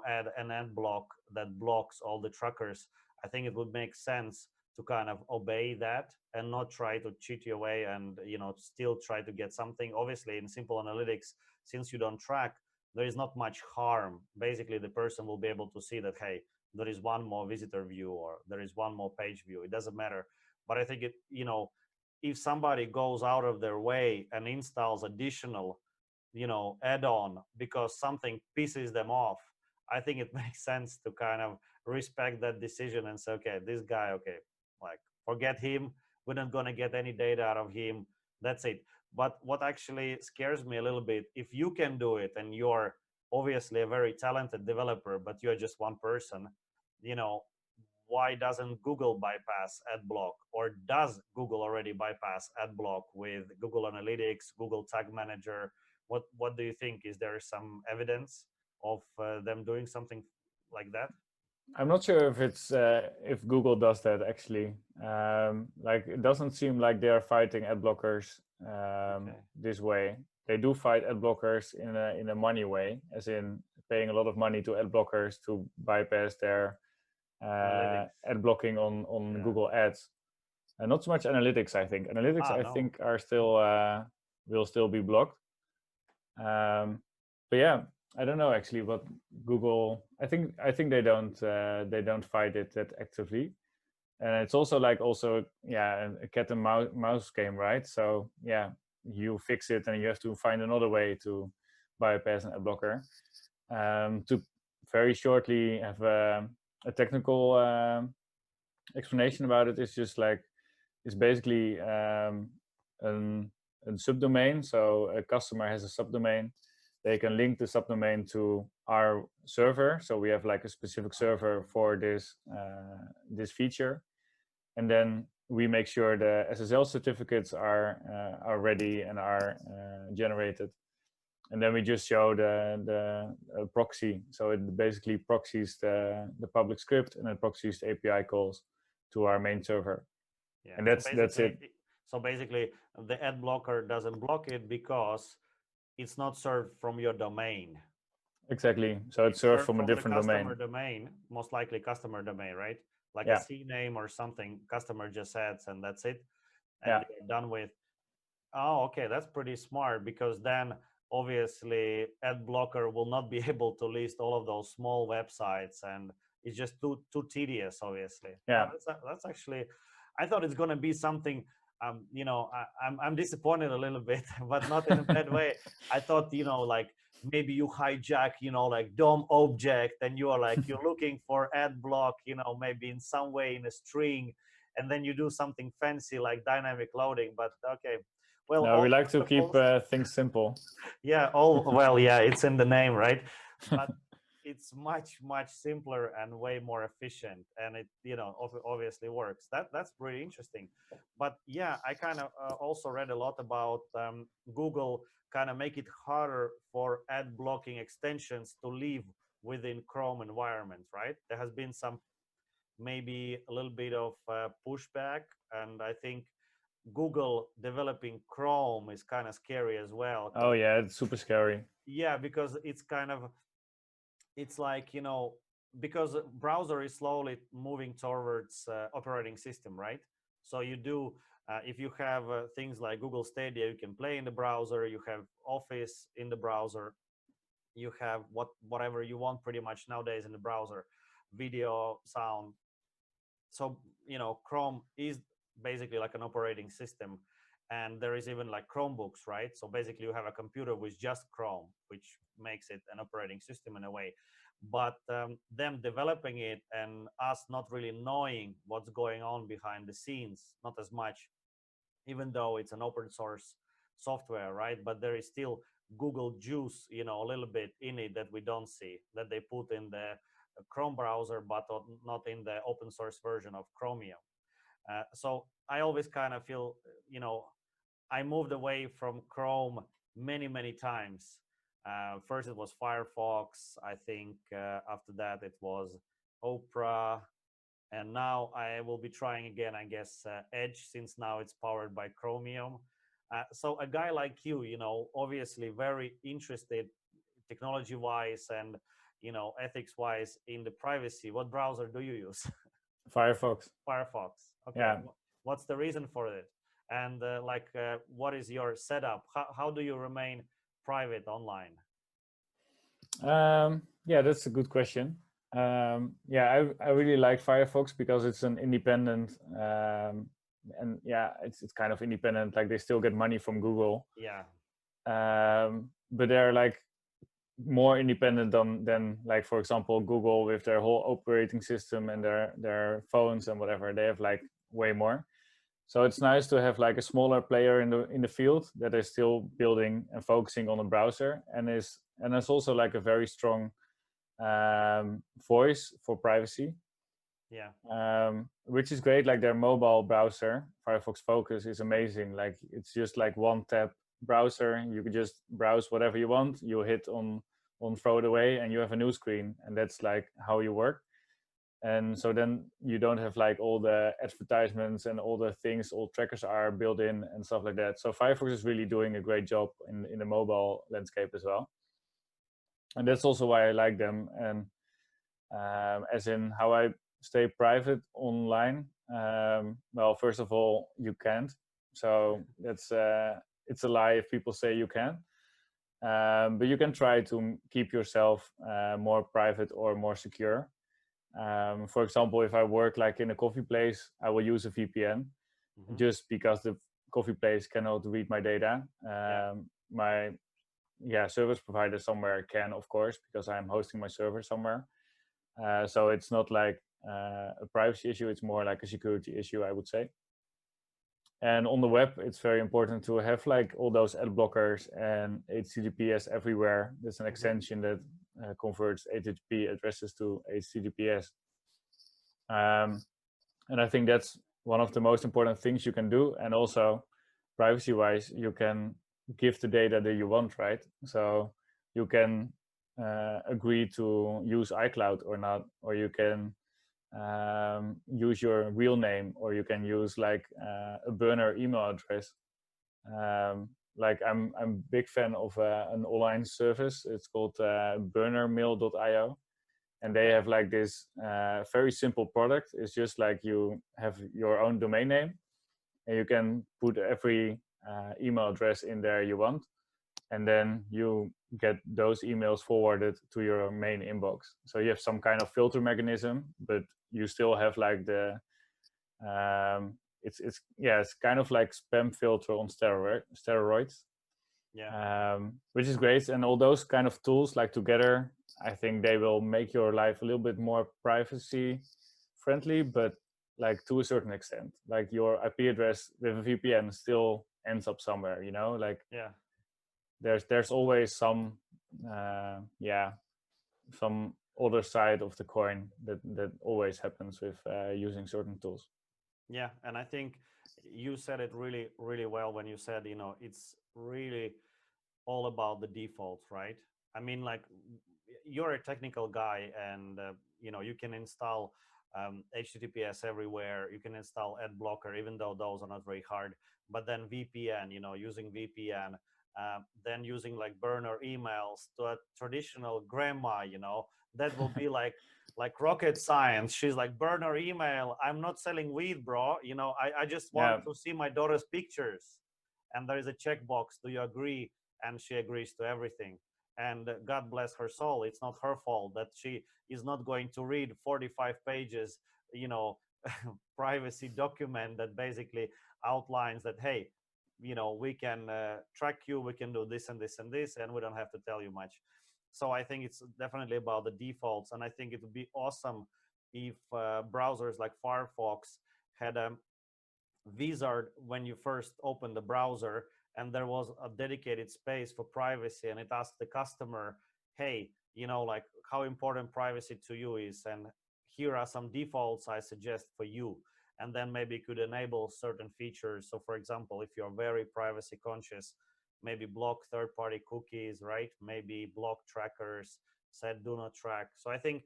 add an ad block that blocks all the truckers, I think it would make sense to kind of obey that and not try to cheat your way and still try to get something. Obviously in simple analytics, since you don't track, there is not much harm. Basically the person will be able to see that, hey, there is one more visitor view or there is one more page view, it doesn't matter. But I think if somebody goes out of their way and installs additional add-on because something pisses them off, I think it makes sense to kind of respect that decision and say, okay, this guy, okay, like forget him, we're not going to get any data out of him, that's it. But what actually scares me a little bit, if you can do it and you're obviously a very talented developer but you're just one person, you know why doesn't Google bypass ad block, or does Google already bypass ad block with Google Analytics, Google Tag Manager? What do you think? Is there some evidence of them doing something like that? I'm not sure if Google does that actually. Like it doesn't seem like they are fighting ad blockers Okay. this way. They do fight ad blockers in a money way, as in paying a lot of money to ad blockers to bypass their Analytics. ad blocking on Yeah. Google Ads. And not so much analytics. I think analytics. I No. think are still will still be blocked. But yeah, I don't know actually what Google. I think they don't fight it that actively, and it's also like a cat and mouse game, right? So yeah, you fix it and you have to find another way to bypass an ad blocker. To very shortly have a technical explanation about it is just like it's basically an, a subdomain. So a customer has a subdomain. They can link the subdomain to our server. So we have like a specific server for this feature, and then we make sure the SSL certificates are ready and are generated. And then we just show the proxy. So it basically proxies the public script and it proxies the API calls to our main server. Yeah. And So that's basically, it. the ad blocker doesn't block it because it's not served from your domain. Exactly. So it's It's served served from a from the different customer domain. domain, most likely customer domain, right? Like a Yeah. CNAME or something, customer just adds and that's it. And Yeah. you're done with. Oh, okay, that's pretty smart because then obviously ad blocker will not be able to list all of those small websites, and it's just too tedious. Obviously, Yeah. that's actually. I thought it's going to be something, you know, I'm disappointed a little bit, but not in a bad way. I thought, you know, like maybe you hijack, you know, like DOM object, and you are like, you're looking for ad block, you know, maybe in some way in a string, and then you do something fancy like dynamic loading. But okay, well, No, all we like to keep protocols, things simple. yeah, all well, yeah, it's in the name, right? But it's much simpler and way more efficient, and it, you know, obviously works. That's pretty interesting. But yeah, I kind of also read a lot about Google kind of make it harder for ad blocking extensions to live within Chrome environment, right? There has been some, maybe a little bit of pushback, and I think Google developing Chrome is kind of scary as well. Oh yeah, it's super scary. Yeah, because it's kind of, it's like, you know, because browser is slowly moving towards operating system, right? So you do, if you have things like Google Stadia, you can play in the browser, you have Office in the browser, you have whatever you want pretty much nowadays in the browser, video, sound. So, you know, Chrome is basically like an operating system, and there is even like Chromebooks, right? So basically you have a computer with just Chrome, which makes it an operating system in a way. But them developing it and us not really knowing what's going on behind the scenes, not as much, even though it's an open source software, right? But there is still Google juice, you know, a little bit in it that we don't see, that they put in the Chrome browser, but not in the open source version of Chromium. So I always kind of feel, you know, I moved away from Chrome many times. First it was Firefox. I think after that it was Opera, and now I will be trying again, I guess, Edge, since now it's powered by Chromium. So a guy like you know, obviously very interested technology-wise and, you know, ethics-wise in the privacy. What browser do you use? Firefox. Firefox. Okay. Yeah. What's the reason for it? And what is your setup? How do you remain private online? Yeah, that's a good question. Yeah, I really like Firefox because it's an independent, and yeah, it's kind of independent. Like they still get money from Google, Yeah. but they're like more independent than like, for example, Google with their whole operating system and their phones and whatever. They have like way more. So it's nice to have like a smaller player in the field that is still building and focusing on a browser, and it's also like a very strong voice for privacy. Yeah. Which is great. Like their mobile browser, Firefox Focus, is amazing. Like it's just like one tab browser. You can just browse whatever you want. You hit on throw it away, and you have a new screen, and that's like how you work. And so then you don't have like all the advertisements and all the things, all trackers are built in and stuff like that. So Firefox is really doing a great job in the mobile landscape as well. And that's also why I like them. And as in how I stay private online, well, first of all, you can't. So that's it's a lie if people say you can. But you can try to keep yourself more private or more secure. For example, if I work like in a coffee place, I will use a VPN just because the coffee place cannot read my data. My service provider somewhere can, of course, because I'm hosting my server somewhere. So it's not like a privacy issue, it's more like a security issue, I would say. And on the web, it's very important to have like all those ad blockers and HTTPS everywhere. There's an extension that converts HTTP addresses to HTTPS. And I think that's one of the most important things you can do. And also, privacy-wise, you can give the data that you want, right? So you can agree to use iCloud or not, or you can use your real name, or you can use like a burner email address. Like I'm a big fan of an online service. It's called burnermail.io, and they have like this very simple product. It's just like you have your own domain name, and you can put every email address in there you want, and then you get those emails forwarded to your main inbox. So you have some kind of filter mechanism, but you still have like the it's kind of like spam filter on steroids, Yeah. which is great. And all those kind of tools, like together, I think they will make your life a little bit more privacy friendly, but like to a certain extent. Like your IP address with a VPN still ends up somewhere, you know. Like Yeah. there's always some some other side of the coin that always happens with using certain tools. Yeah, and I think you said it really, really well when you said, it's really all about the defaults, right? I mean, like, you're a technical guy, and you can install HTTPS everywhere. You can install ad blocker, even though those are not very hard. But then VPN, using VPN, then using like burner emails to a traditional grandma, that will be like rocket science. She's like, burner email, I'm not selling weed, bro. I just want Yeah, to see my daughter's pictures. And there is a checkbox, do you agree? And she agrees to everything. And God bless her soul, it's not her fault that she is not going to read 45 pages, you know privacy document that basically outlines that, hey, we can track you, we can do this and this and this, and we don't have to tell you much. So I think it's definitely about the defaults, and I think it would be awesome if browsers like Firefox had a wizard when you first open the browser, and there was a dedicated space for privacy, and it asked the customer, hey, like, how important privacy to you is, and here are some defaults I suggest for you. And then maybe could enable certain features. So for example, if you're very privacy conscious, maybe block third-party cookies, right? Maybe block trackers, set do not track. So I think,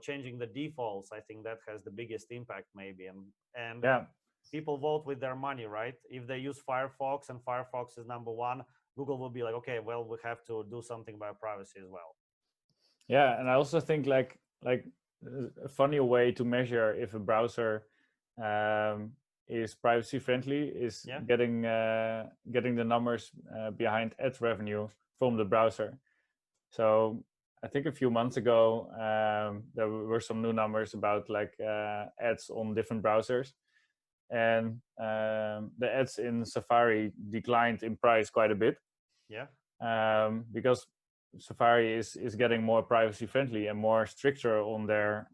changing the defaults, I think that has the biggest impact maybe. And yeah, people vote with their money, right? If they use Firefox and Firefox is number one, Google will be like, okay, well, we have to do something about privacy as well. yeah. And I also think like a funny way to measure if a browser um, is privacy friendly is Yeah. getting the numbers behind ad revenue from the browser. So I think a few months ago there were some new numbers about like ads on different browsers, and the ads in Safari declined in price quite a bit, Yeah. because Safari is getting more privacy friendly and more stricter on their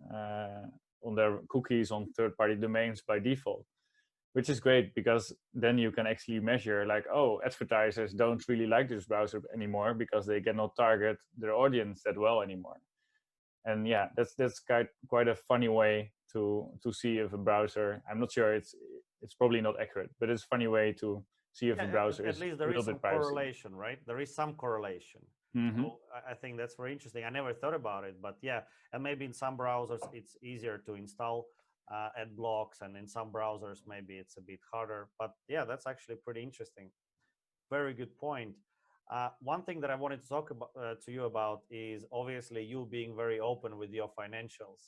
cookies on third-party domains by default, which is great because then you can actually measure like, oh, advertisers don't really like this browser anymore because they cannot target their audience that well anymore. And yeah, that's quite a funny way to see if a browser, I'm not sure, it's probably not accurate, but it's a funny way to see if Yeah, a browser at is least a there is little some bit privacy. correlation, right? There is some correlation. Mm-hmm. So I think that's very interesting. I never thought about it, but yeah, and maybe in some browsers it's easier to install ad blocks, and in some browsers maybe it's a bit harder. But yeah, that's actually pretty interesting. Very good point. One thing that I wanted to talk about to you about is obviously you being very open with your financials.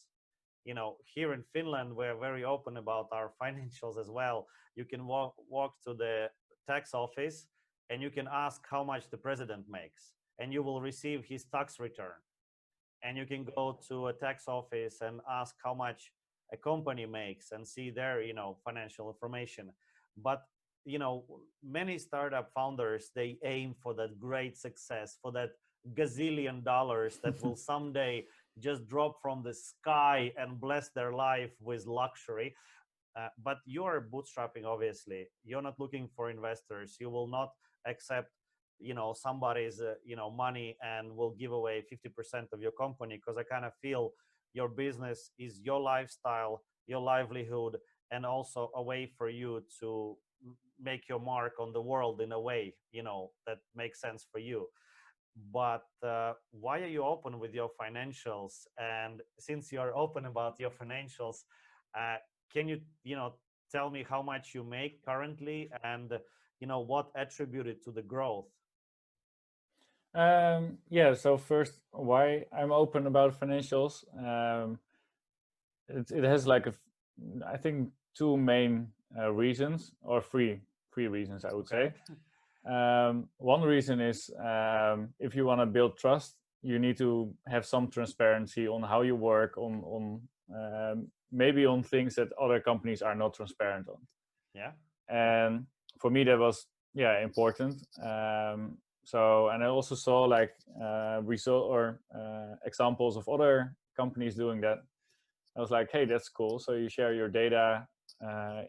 Here in Finland, we're very open about our financials as well. You can walk to the tax office and you can ask how much the president makes, and you will receive his tax return. And you can go to a tax office and ask how much a company makes and see their, financial information. But you know many startup founders, they aim for that great success, for that gazillion dollars that will someday just drop from the sky and bless their life with luxury. But you're bootstrapping, obviously. You're not looking for investors. You will not accept somebody's money and will give away 50% of your company, because I kind of feel your business is your lifestyle, your livelihood, and also a way for you to make your mark on the world in a way that makes sense for you. But why are you open with your financials? And since you are open about your financials, uh, can you tell me how much you make currently, and what attributed to the growth? Yeah, so first, why I'm open about financials. It has like I think two main reasons, or three reasons I would Okay. say. One reason is, if you want to build trust, you need to have some transparency on how you work, on maybe on things that other companies are not transparent on. Yeah. And for me that was important. So, and I also saw like result or examples of other companies doing that. I was like, hey, that's cool. So you share your data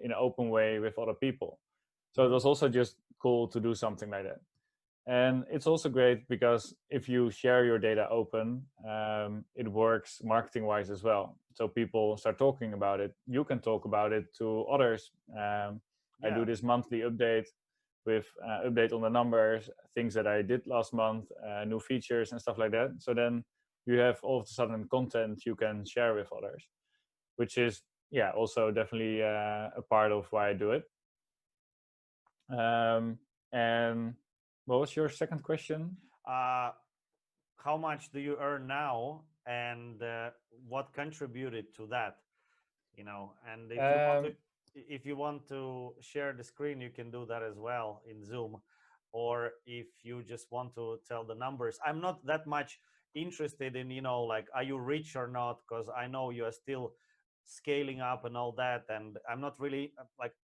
in an open way with other people. So it Mm-hmm. was also just cool to do something like that. And it's also great because if you share your data open, it works marketing wise as well. So people start talking about it. You can talk about it to others. I Yeah. do this monthly update with update on the numbers, things that I did last month, new features and stuff like that. So then you have all of a sudden content you can share with others, which is also definitely a part of why I do it. And what was your second question? Uh, how much do you earn now, and what contributed to that? And Um, if you want to share the screen, you can do that as well in Zoom. Or if you just want to tell the numbers, I'm not that much interested in, like, are you rich or not, because I know you are still scaling up and all that, and I'm not really like,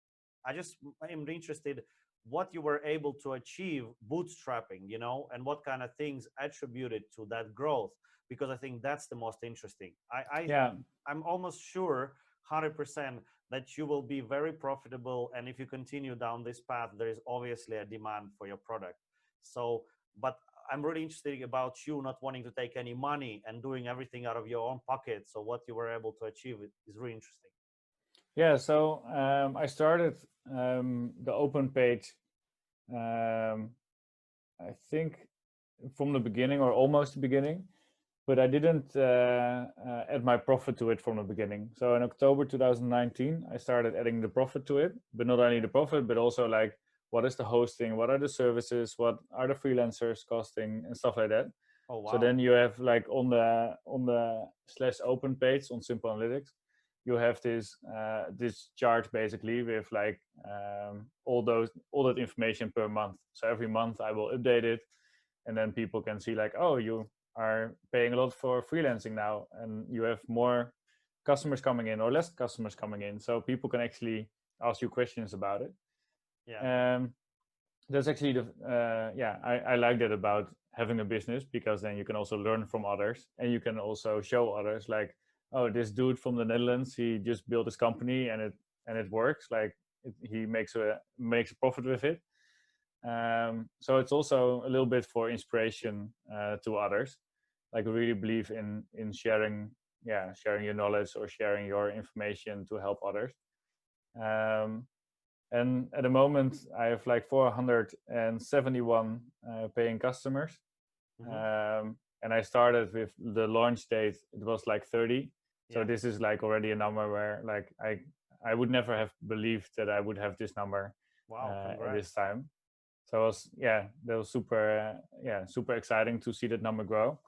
I just am interested what you were able to achieve bootstrapping, and what kind of things attributed to that growth, because I think that's the most interesting. yeah, I'm almost sure 100% that you will be very profitable, and if you continue down this path, there is obviously a demand for your product. So, but I'm really interested about you not wanting to take any money and doing everything out of your own pocket. So what you were able to achieve is really interesting. yeah. So I started the open page. I think from the beginning or almost the beginning, but I didn't add my profit to it from the beginning. So in October 2019, I started adding the profit to it, but not only Okay. the profit, but also like what is the hosting, what are the services, what are the freelancers costing, and stuff like that. Oh So wow. then you have like on the slash open page on Simple Analytics, you have this chart basically with like all that information per month. So every month I will update it, and then people can see like, oh, you are paying a lot for freelancing now, and you have more customers coming in or less customers coming in. So people can actually ask you questions about it. Yeah. Um, that's actually the I like that about having a business, because then you can also learn from others, and you can also show others like, oh, this dude from the Netherlands, he just built his company and it works, like he makes a profit with it. So it's also a little bit for inspiration to others. Like I really believe in sharing, sharing your knowledge or sharing your information to help others. um, and at the moment, I have like 471 paying customers. Hmm. And I started with the launch date, it was like 30. So Yeah. this is like already a number where like I would never have believed that I would have this number Wow. at this Congrats. time. So it was, that was super, super exciting to see that number grow.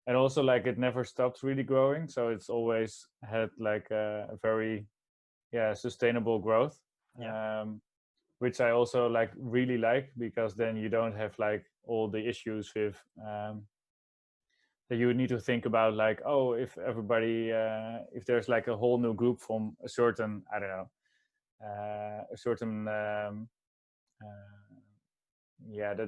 And also like it never stopped really growing. So it's always had like a very, sustainable growth. Yeah. Um, which I also like really like, because then you don't have like all the issues with that you need to think about, like, oh, if everybody if there's like a whole new group from a certain, I don't know, a certain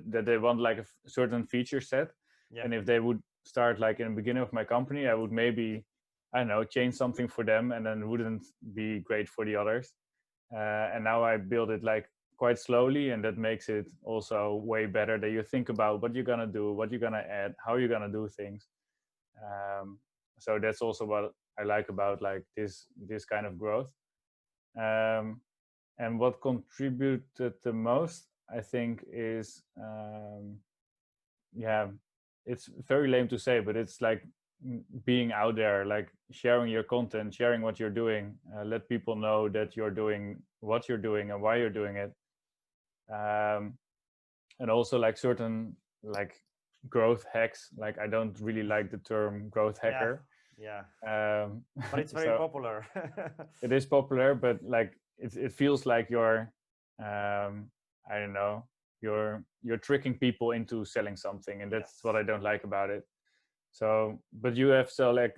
that they want like a certain feature set, Yeah. and if they would start like in the beginning of my company, I would maybe, I don't know, change something for them, and then it wouldn't be great for the others. And now I build it like quite slowly, and that makes it also way better, that you think about what you're gonna do, what you're gonna add, how you're gonna do things. um, so that's also what I like about like this kind of growth. um, and what contributed the most, I think, is yeah it's very lame to say, but it's like being out there, like sharing your content, sharing what you're doing, let people know that you're doing what you're doing and why you're doing it. um, and also like certain like growth hacks, like I don't really like the term growth Yeah. hacker. Yeah. um, But it's very so popular. it is popular, but like it feels like you're I don't know, you're tricking people into selling something, and that's what Yes. I don't like about it. So but you have, so like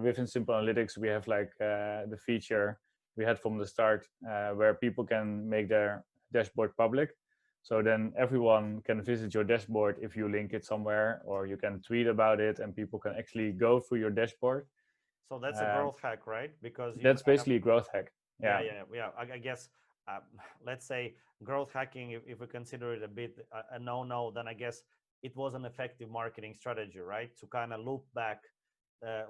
within Simple Analytics we have like the feature we had from the start, where people can make their dashboard public. So then everyone can visit your dashboard if you link it somewhere, or you can tweet about it, and people can actually go through your dashboard. So that's a Um, growth hack, right? Because you that's kind of, basically a growth hack. yeah, Yeah, yeah. I guess, uh, let's say growth hacking, if we consider it a bit a no-no, then I guess it was an effective marketing strategy, right? To kind of loop back,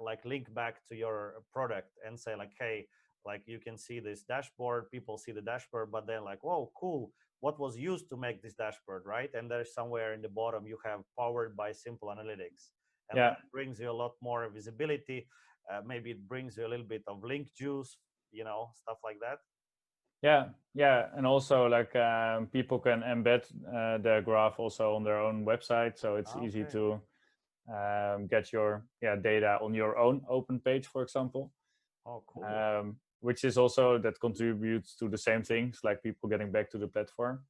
like link back to your product and say like, hey, like you can see this dashboard, people see the dashboard, but then like, whoa, cool. What was used to make this dashboard, right? And there's somewhere in the bottom you have powered by simple analytics, and yeah, that brings you a lot more visibility. Maybe it brings you a little bit of link juice, stuff like that. yeah. And also like people can embed the graph also on their own website, so it's Ah, easy okay. to get your data on your own open page, for example. Oh, cool. Which is also that contributes to the same things, like people getting back to the platform.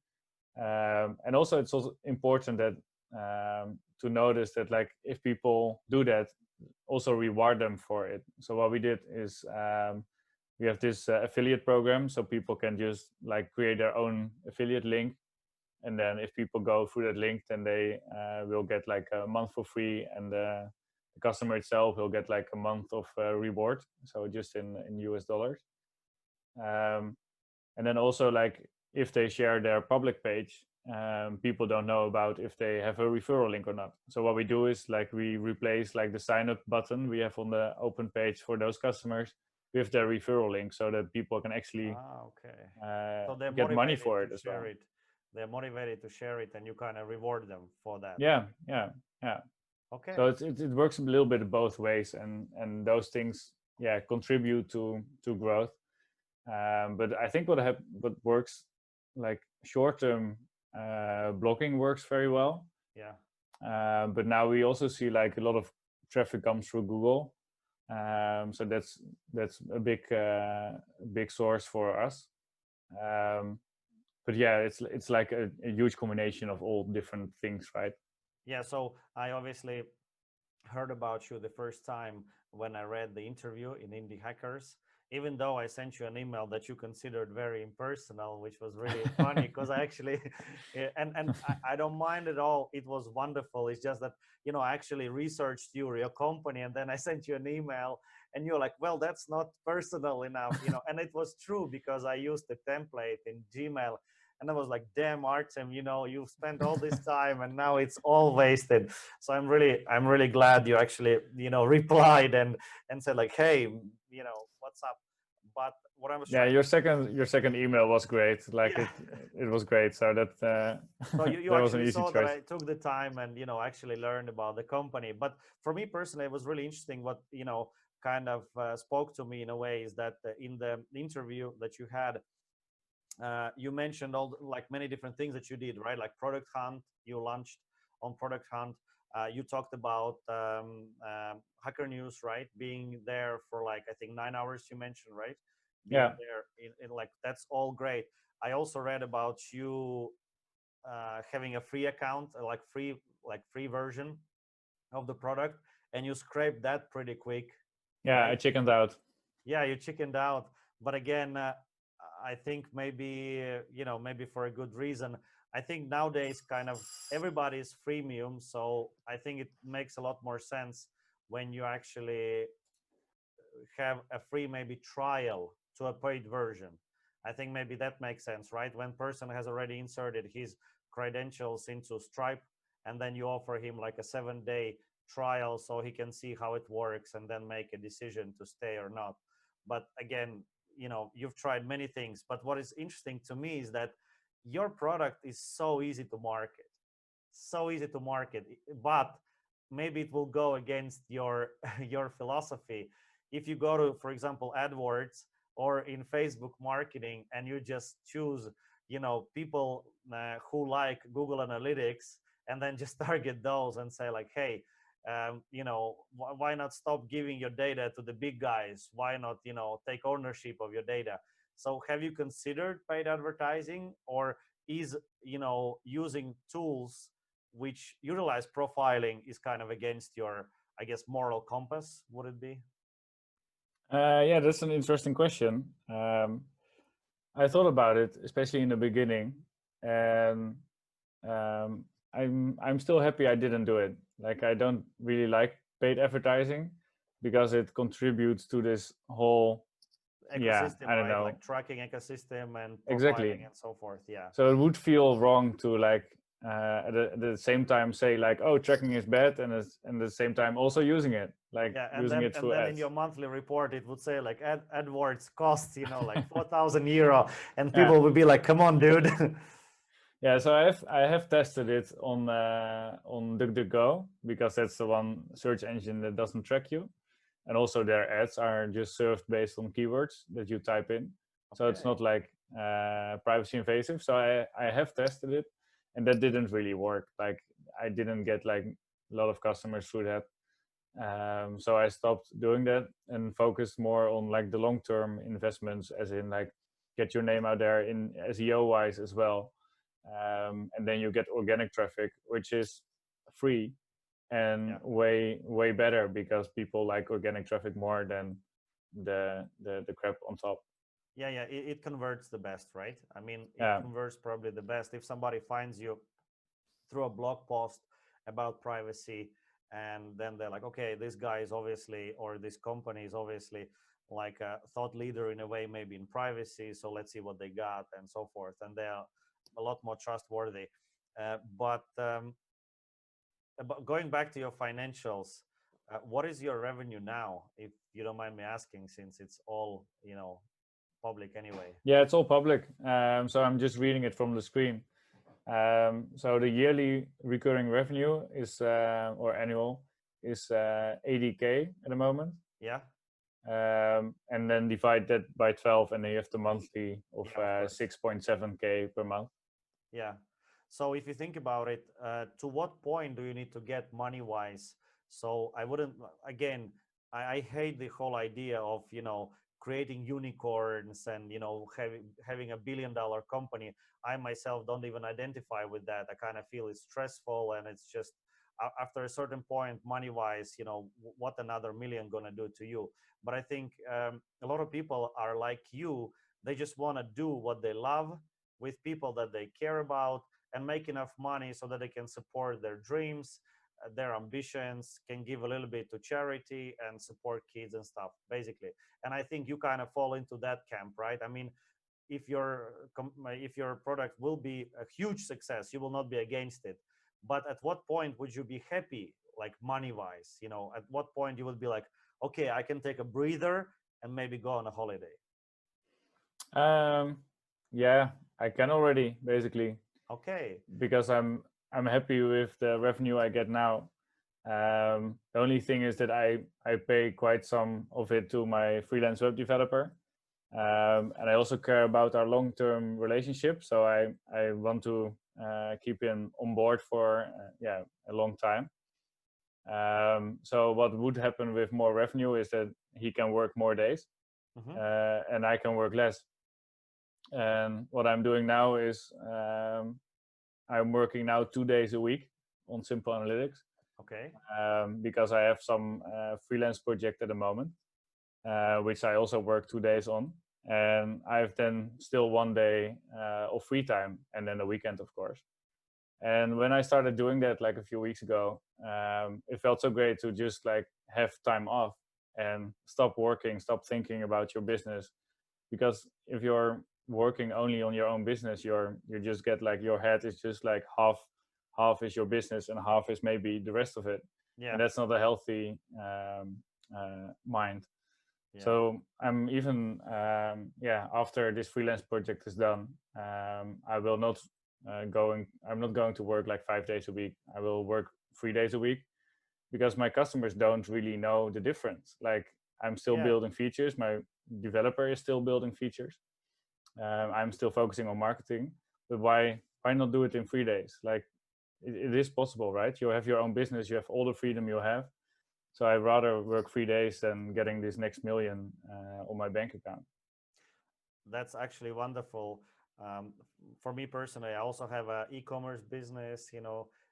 And also it's also important that to notice that like if people do that, also reward them for it. So what we did is we have this affiliate program, so people can just like create their own affiliate link, and then if people go through that link, then they will get like a month for free, and the customer itself will get like a month of reward, so just in US dollars. um, and then also like if they share their public page, people don't know about if they have a referral link or not. So what we do is like we replace like the sign up button we have on the open page for those customers with their referral link, so that people can actually Ah, okay. So they're get money motivated for to it as share well. it. They're motivated to share it, and you kind of reward them for that. Yeah. Okay. So it works a little bit both ways, and those things contribute to growth. But I think what works like short term blocking works very well. Yeah. But now we also see like a lot of traffic comes through Google, so that's a big source for us. Um, but yeah, it's like a huge combination of all different things, right? Yeah. So I obviously heard about you the first time when I read the interview in Indie Hackers, even though I sent you an email that you considered very impersonal, which was really funny because I actually, yeah, and I don't mind at all. It was wonderful. It's just that, I actually researched you, your company, and then I sent you an email and you're like, well, that's not personal enough, and it was true because I used the template in Gmail. And I was like, damn, Artem, you've spent all this time and now it's all wasted. So I'm really glad you actually replied and said like, hey, what's up. But what I was Yeah, trying your second email was great. Like yeah. it was great. So that So you that was an actually easy saw that choice. I took the time and actually learned about the company. But for me personally, it was really interesting. What kind of spoke to me in a way is that in the interview that you had, you mentioned like many different things that you did, right? Like Product Hunt, you launched on Product Hunt. You talked about Hacker News, right? Being there for like I think 9 hours. You mentioned, right? Being Yeah, there in like that's all great. I also read about you having a free account, like free version of the product, and you scraped that pretty quick, yeah. I right? chickened out. Yeah, you chickened out. But again, I think maybe maybe for a good reason. I think nowadays kind of everybody is freemium, so I think it makes a lot more sense when you actually have a free maybe trial to a paid version. I think maybe that makes sense, right? When person has already inserted his credentials into Stripe, and then you offer him like a 7-day trial so he can see how it works and then make a decision to stay or not. But again, you've tried many things, but what is interesting to me is that your product is so easy to market, so easy to market, but maybe it will go against your your philosophy if you go to, for example, AdWords or in Facebook marketing, and you just choose, people who like Google Analytics, and then just target those and say like, hey, why not stop giving your data to the big guys? Why not, take ownership of your data? So have you considered paid advertising, or is, using tools which utilize profiling is kind of against your, I guess, moral compass? Would it be? Yeah, that's an interesting question. I thought about it, especially in the beginning, and um, I'm still happy I didn't do it. Like I don't really like paid advertising because it contributes to this whole, yeah, Ecosystem, I don't right? know Like tracking ecosystem and exactly. profiling and so forth. Yeah. So it would feel wrong to like at the same time say like, oh, tracking is bad, and at the same time also using it, like Yeah, using it and through then in ads. your monthly report it would say like AdWords costs, like 4,000 euro, and Yeah, people would be like, "Come on, dude." yeah. So I have tested it on DuckDuckGo because that's the one search engine that doesn't track you, and also their ads are just served based on keywords that you type in. So it's Okay. not like privacy invasive. So I have tested it, and that didn't really work. Like I didn't get like a lot of customers through that. So I stopped doing that and focused more on like the long term investments, as in like get your name out there in SEO wise as well. And then you get organic traffic, which is free and Yeah. way better because people like organic traffic more than the crap on top. Yeah, yeah, it converts the best, right? I mean, it Yeah, converts probably the best if somebody finds you through a blog post about privacy, and then they're like, okay, this guy is obviously, or this company is obviously like a thought leader in a way, maybe in privacy, so let's see what they got and so forth, and they're a lot more trustworthy. But going back to your financials, what is your revenue now, if you don't mind me asking, since it's all public anyway? yeah, it's all public. So I'm just reading it from the screen. So the yearly recurring revenue is or annual is 80K at the moment. Yeah. And then divide that by 12, and then you have the monthly of Yeah, of course. 6.7K per month. Yeah. So if you think about it, to what point do you need to get money wise? So I wouldn't, again, I hate the whole idea of, creating unicorns and, having $1 billion company. I myself don't even identify with that. I kind of feel it's stressful, and it's just after a certain point, money wise, what another million gonna do to you? But I think a lot of people are like you. They just want to do what they love with people that they care about, and make enough money so that they can support their dreams, their ambitions, can give a little bit to charity and support kids and stuff, basically. And I think you kind of fall into that camp, right? I mean, if your product will be a huge success, you will not be against it. But at what point would you be happy, like money wise? At what point you would be like, okay, I can take a breather and maybe go on a holiday? Um, yeah, I can already basically Okay. because I'm happy with the revenue I get now. The only thing is that I pay quite some of it to my freelance web developer, and I also care about our long term relationship. So I want to keep him on board for yeah, a long time. So what would happen with more revenue is that he can work more days, Hmm. and I can work less. And what I'm doing now is I'm working now 2 days a week on simple analytics, Okay. because I have some freelance project at the moment, which I also work 2 days on. And I have then still 1 day of free time, and then the weekend, of course. And when I started doing that like a few weeks ago, it felt so great to just like have time off and stop working, stop thinking about your business. Because if you're working only on your own business, you just get like your head is just like half is your business and half is maybe the rest of it, Yeah. and that's not a healthy mind. Yeah. So I'm even yeah, after this freelance project is done, I will not I'm not going to work like 5 days a week. I will work 3 days a week because my customers don't really know the difference. Like I'm still Yeah. building features, my developer is still building features, I'm still focusing on marketing. But why not do it in 3 days? Like it is possible, right? You have your own business, you have all the freedom you have. So I'd rather work 3 days than getting this next million on my bank account. That's actually wonderful. For me personally, I also have a e-commerce business,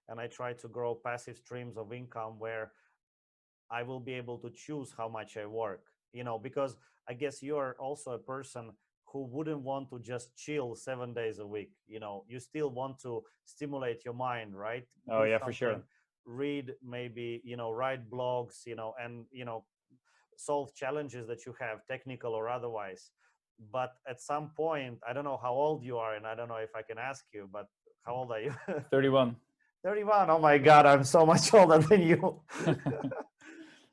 and I try to grow passive streams of income where I will be able to choose how much I work. because I guess you're also a person who wouldn't want to just chill 7 days a week. You still want to stimulate your mind, right? Oh Do yeah, for something, sure. read, maybe, write blogs, and solve challenges that you have, technical or otherwise. But at some point, I don't know how old you are, and I don't know if I can ask you, but how old are you? 31. 31. Oh my God, I'm so much older than you.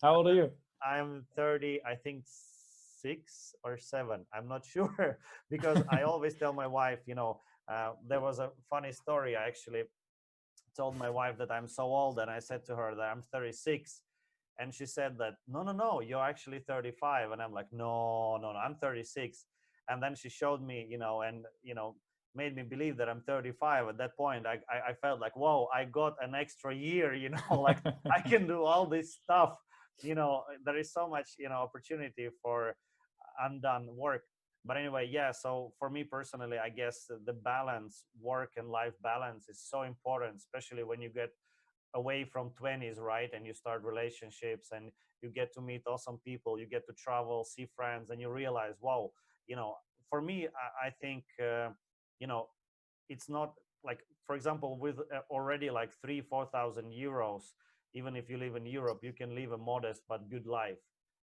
How old are you? I'm 30, I think 6 or 7. I'm not sure because I always tell my wife, there was a funny story. I actually told my wife that I'm so old, and I said to her that I'm 36. And she said that, no, no, no, you're actually 35. And I'm like, no, no, no, I'm 36. And then she showed me, and, made me believe that I'm 35. At that point, I felt like, whoa, I got an extra year, like I can do all this stuff. There is so much, opportunity for undone work. But anyway, yeah, so for me personally, I guess the balance, work and life balance, is so important, especially when you get away from 20s, right? And you start relationships, and you get to meet awesome people, you get to travel, see friends, and you realize, wow, you know for me, I think, you know it's not like, for example, with already like 3 4 thousand euros, even if you live in Europe, you can live a modest but good life.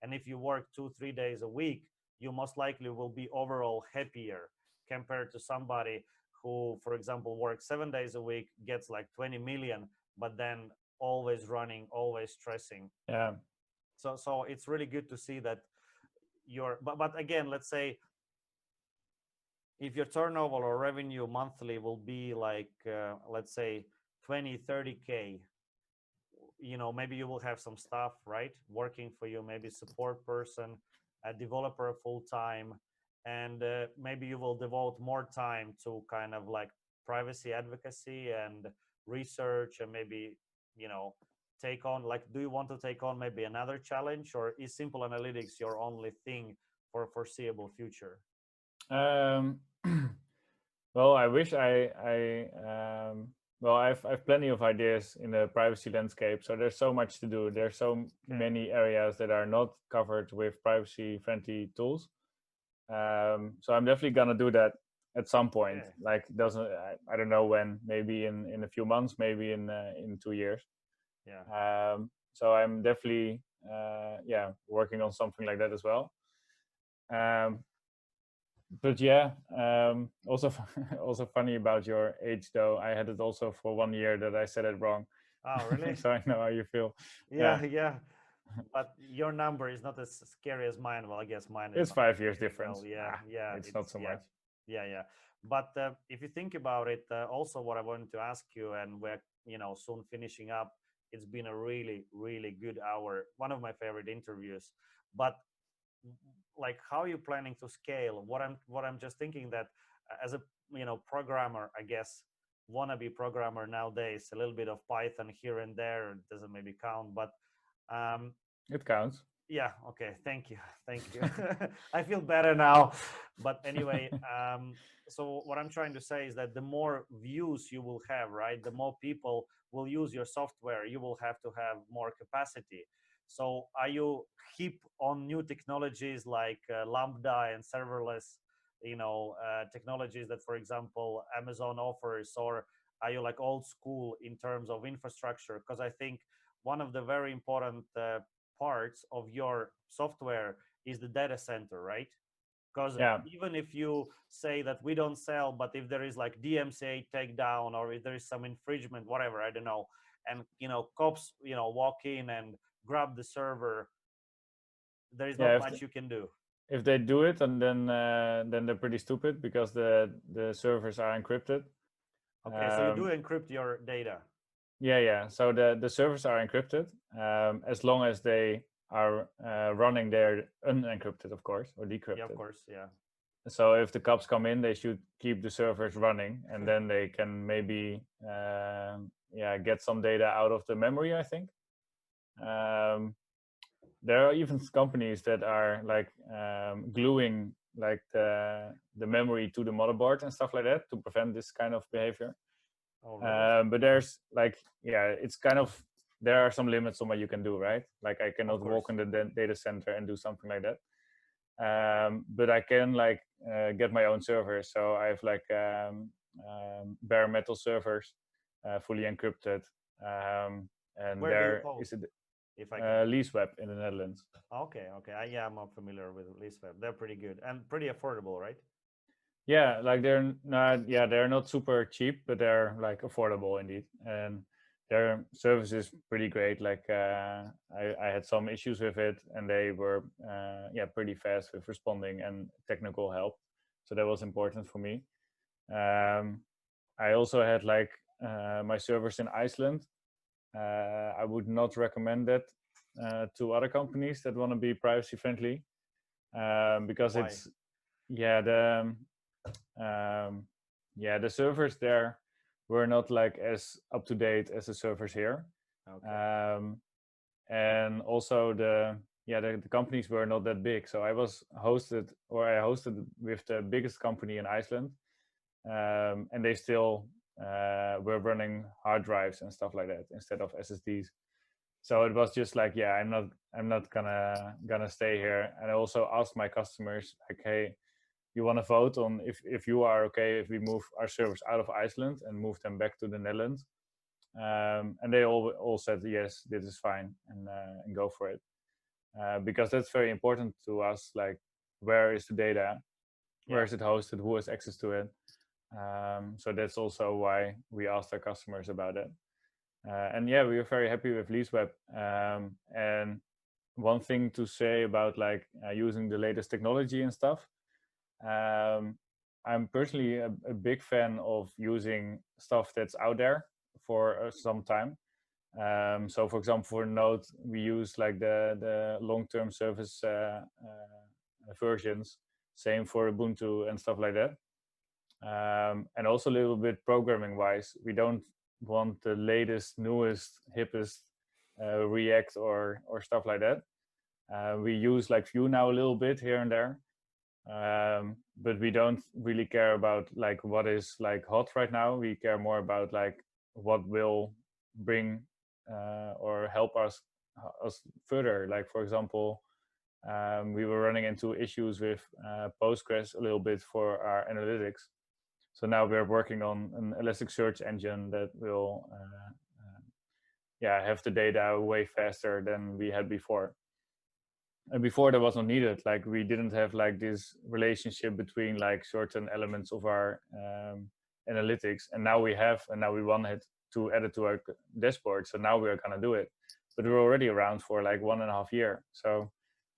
And if you work 2 3 days a week, you most likely will be overall happier compared to somebody who, for example, works 7 days a week, gets like 20 million, but then always running, always stressing. Yeah. So it's really good to see that but again, let's say if your turnover or revenue monthly will be like, let's say 20 30K, maybe you will have some staff, right, working for you, maybe support person, a developer full time, and maybe you will devote more time to kind of like privacy advocacy and research, and maybe, you know take on, like, do you want to take on maybe another challenge, or is simple analytics your only thing for foreseeable future? Um, well, I wish well, I've plenty of ideas in the privacy landscape. So there's so much to do. There's so Okay. many areas that are not covered with privacy-friendly tools. So I'm definitely gonna do that at some point. Okay. Like, doesn't I don't know when. Maybe in a few months. Maybe in 2 years. Yeah. So I'm definitely yeah, working on something like that as well. Um, but yeah, also also funny about your age though. I had it also for 1 year that I said it wrong, Oh, really? so I know how you feel. Yeah, Yeah, yeah. But your number is not as scary as mine. Well, I guess mine is it's not 5 years scary as well. difference. Yeah, yeah, It's not it's so yeah, much. yeah, yeah. But if you think about it, also what I wanted to ask you, and we're soon finishing up. It's been a really, really good hour. One of my favorite interviews. But like, how are you planning to scale? What I'm just thinking that, as a programmer, I guess, wannabe programmer nowadays, a little bit of Python here and there doesn't maybe count, but um, It counts. yeah, okay, thank you. Thank you. I feel better now. But anyway, so what I'm trying to say is that the more views you will have, right, the more people will use your software, you will have to have more capacity. So are you hip on new technologies like Lambda and serverless, technologies that, for example, Amazon offers, or are you like old school in terms of infrastructure? Because I think one of the very important parts of your software is the data center, right? Because Yeah, even if you say that we don't sell, but if there is like DMCA takedown, or if there is some infringement, whatever, I don't know, and cops walk in and grab the server, there is yeah. not much you can do. If they do it, and then they're pretty stupid because the servers are encrypted. Okay, so you do Um, encrypt your data. yeah, yeah. So the servers are encrypted, as long as they are running there unencrypted, of course, or Yeah, of decrypted. course. Yeah. So if the cops come in, they should keep the servers running, and then they can maybe yeah, get some data out of the memory, I think. Um, there are even companies that are like gluing like the memory to the motherboard and stuff like that to prevent this kind of behavior. Oh, really? But there's like, yeah, it's kind of there are some limits on what you can do, right? Like I Of cannot course. walk in the data center and do something like that. But I can like get my own servers. So I have like bare metal servers, fully encrypted, and Where do you there is host, a if I can? LeaseWeb in the Netherlands. Okay, okay. Yeah, I'm not familiar with LeaseWeb. They're pretty good and pretty affordable, right? Yeah, like they're not super cheap, but they're like affordable indeed, and their service is pretty great. Like I had some issues with it, and they were pretty fast with responding and technical help, so that was important for me. Um, I also had like my servers in Iceland. I would not recommend that to other companies that want to be privacy friendly, because Why? it's yeah the um, the servers there were not like as up to date as the servers here, Okay. um, and also the companies were not that big. So I hosted with the biggest company in Iceland, and they still were running hard drives and stuff like that instead of SSDs. So it was just like, yeah, I'm not gonna stay here. And I also asked my customers like, hey, you want to vote on if you are okay if we move our servers out of Iceland and move them back to the Netherlands, and they all said yes, this is fine, and go for it, because that's very important to us. Like, where is the data? Where Yeah. is it hosted? Who has access to it? So that's also why we asked our customers about it. And yeah, we were very happy with LeaseWeb. And one thing to say about like using the latest technology and stuff, um, I'm personally a big fan of using stuff that's out there for some time. So, for example, for Node, we use like the long-term service versions. Same for Ubuntu and stuff like that. And also a little bit programming-wise, we don't want the latest, newest, hippest React or stuff like that. We use like Vue now a little bit here and there, but we don't really care about like what is like hot right now. We care more about like what will bring or help us further. Like, for example, we were running into issues with Postgres a little bit for our analytics. So now we're working on an Elasticsearch engine that will have the data way faster than we had before. And before that was not needed. Like, we didn't have like this relationship between like certain elements of our analytics, and now we have, and now we wanted to add it to our dashboard. So now we're gonna do it, but we're already around for like 1.5 years. So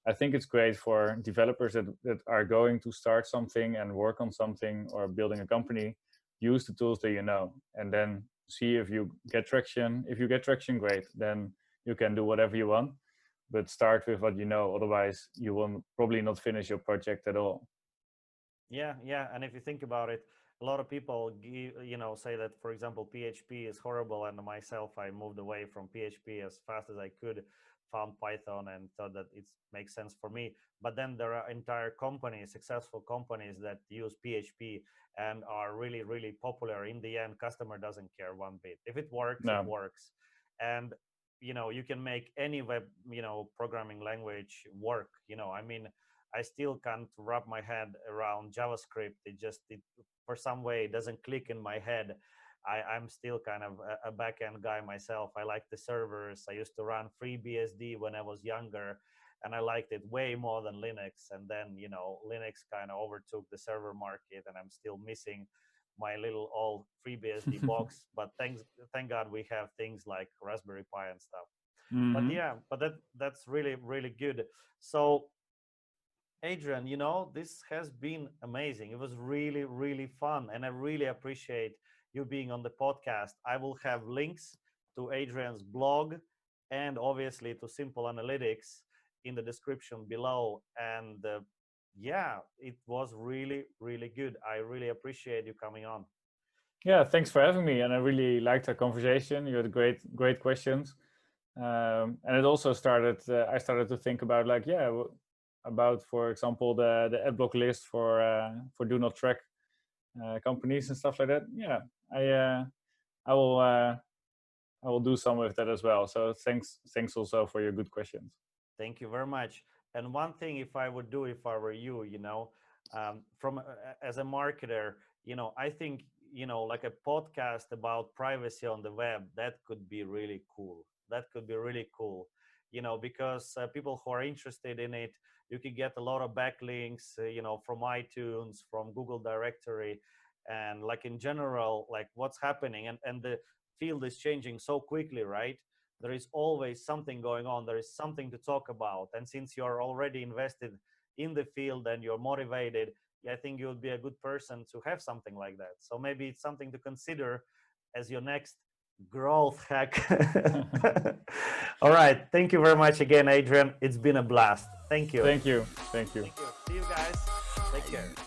I think it's great for developers that are going to start something and work on something or building a company. Use the tools that you know, and then see if you get traction. If you get traction, great. Then you can do whatever you want, but start with what you know. Otherwise, you will probably not finish your project at all. Yeah, yeah. And if you think about it, a lot of people, say that, for example, PHP is horrible. And myself, I moved away from PHP as fast as I could, found Python and thought that it makes sense for me. But then there are entire companies, successful companies that use PHP and are really, really popular. In the end, customer doesn't care one bit. If it works, it No, works. And, you can make any web, programming language work. I mean, I still can't wrap my head around JavaScript. It for some way it doesn't click in my head. I'm still kind of a backend guy myself. I like the servers. I used to run FreeBSD when I was younger, and I liked it way more than Linux. And then Linux kind of overtook the server market, and I'm still missing my little old FreeBSD box. But thank God we have things like Raspberry Pi and stuff. But mm-hmm. yeah, but that's really really good. So Adrian, this has been amazing. It was really, really fun. And I really appreciate you being on the podcast. I will have links to Adrian's blog and obviously to Simple Analytics in the description below. And yeah, it was really, really good. I really appreciate you coming on. Yeah, thanks for having me, and I really liked our conversation. You had great questions, and it also started. I started to think about like, about, for example, the adblock list for do not track companies and stuff like that. Yeah, I will I will do some with that as well. So thanks also for your good questions. Thank you very much. And one thing, if I would do, if I were you, from as a marketer, I think, like a podcast about privacy on the web, that could be really cool. That could be really cool, because people who are interested in it, you could get a lot of backlinks, from iTunes, from Google Directory, and like in general, like what's happening, and the field is changing so quickly, right? There is always something going on, there is something to talk about, and since you're already invested in the field and you're motivated, I think you would be a good person to have something like that. So maybe it's something to consider as your next growth hack. All right, thank you very much again, Adrian. It's been a blast. Thank you. Thank you. Thank you. Thank you. See you guys. Take care.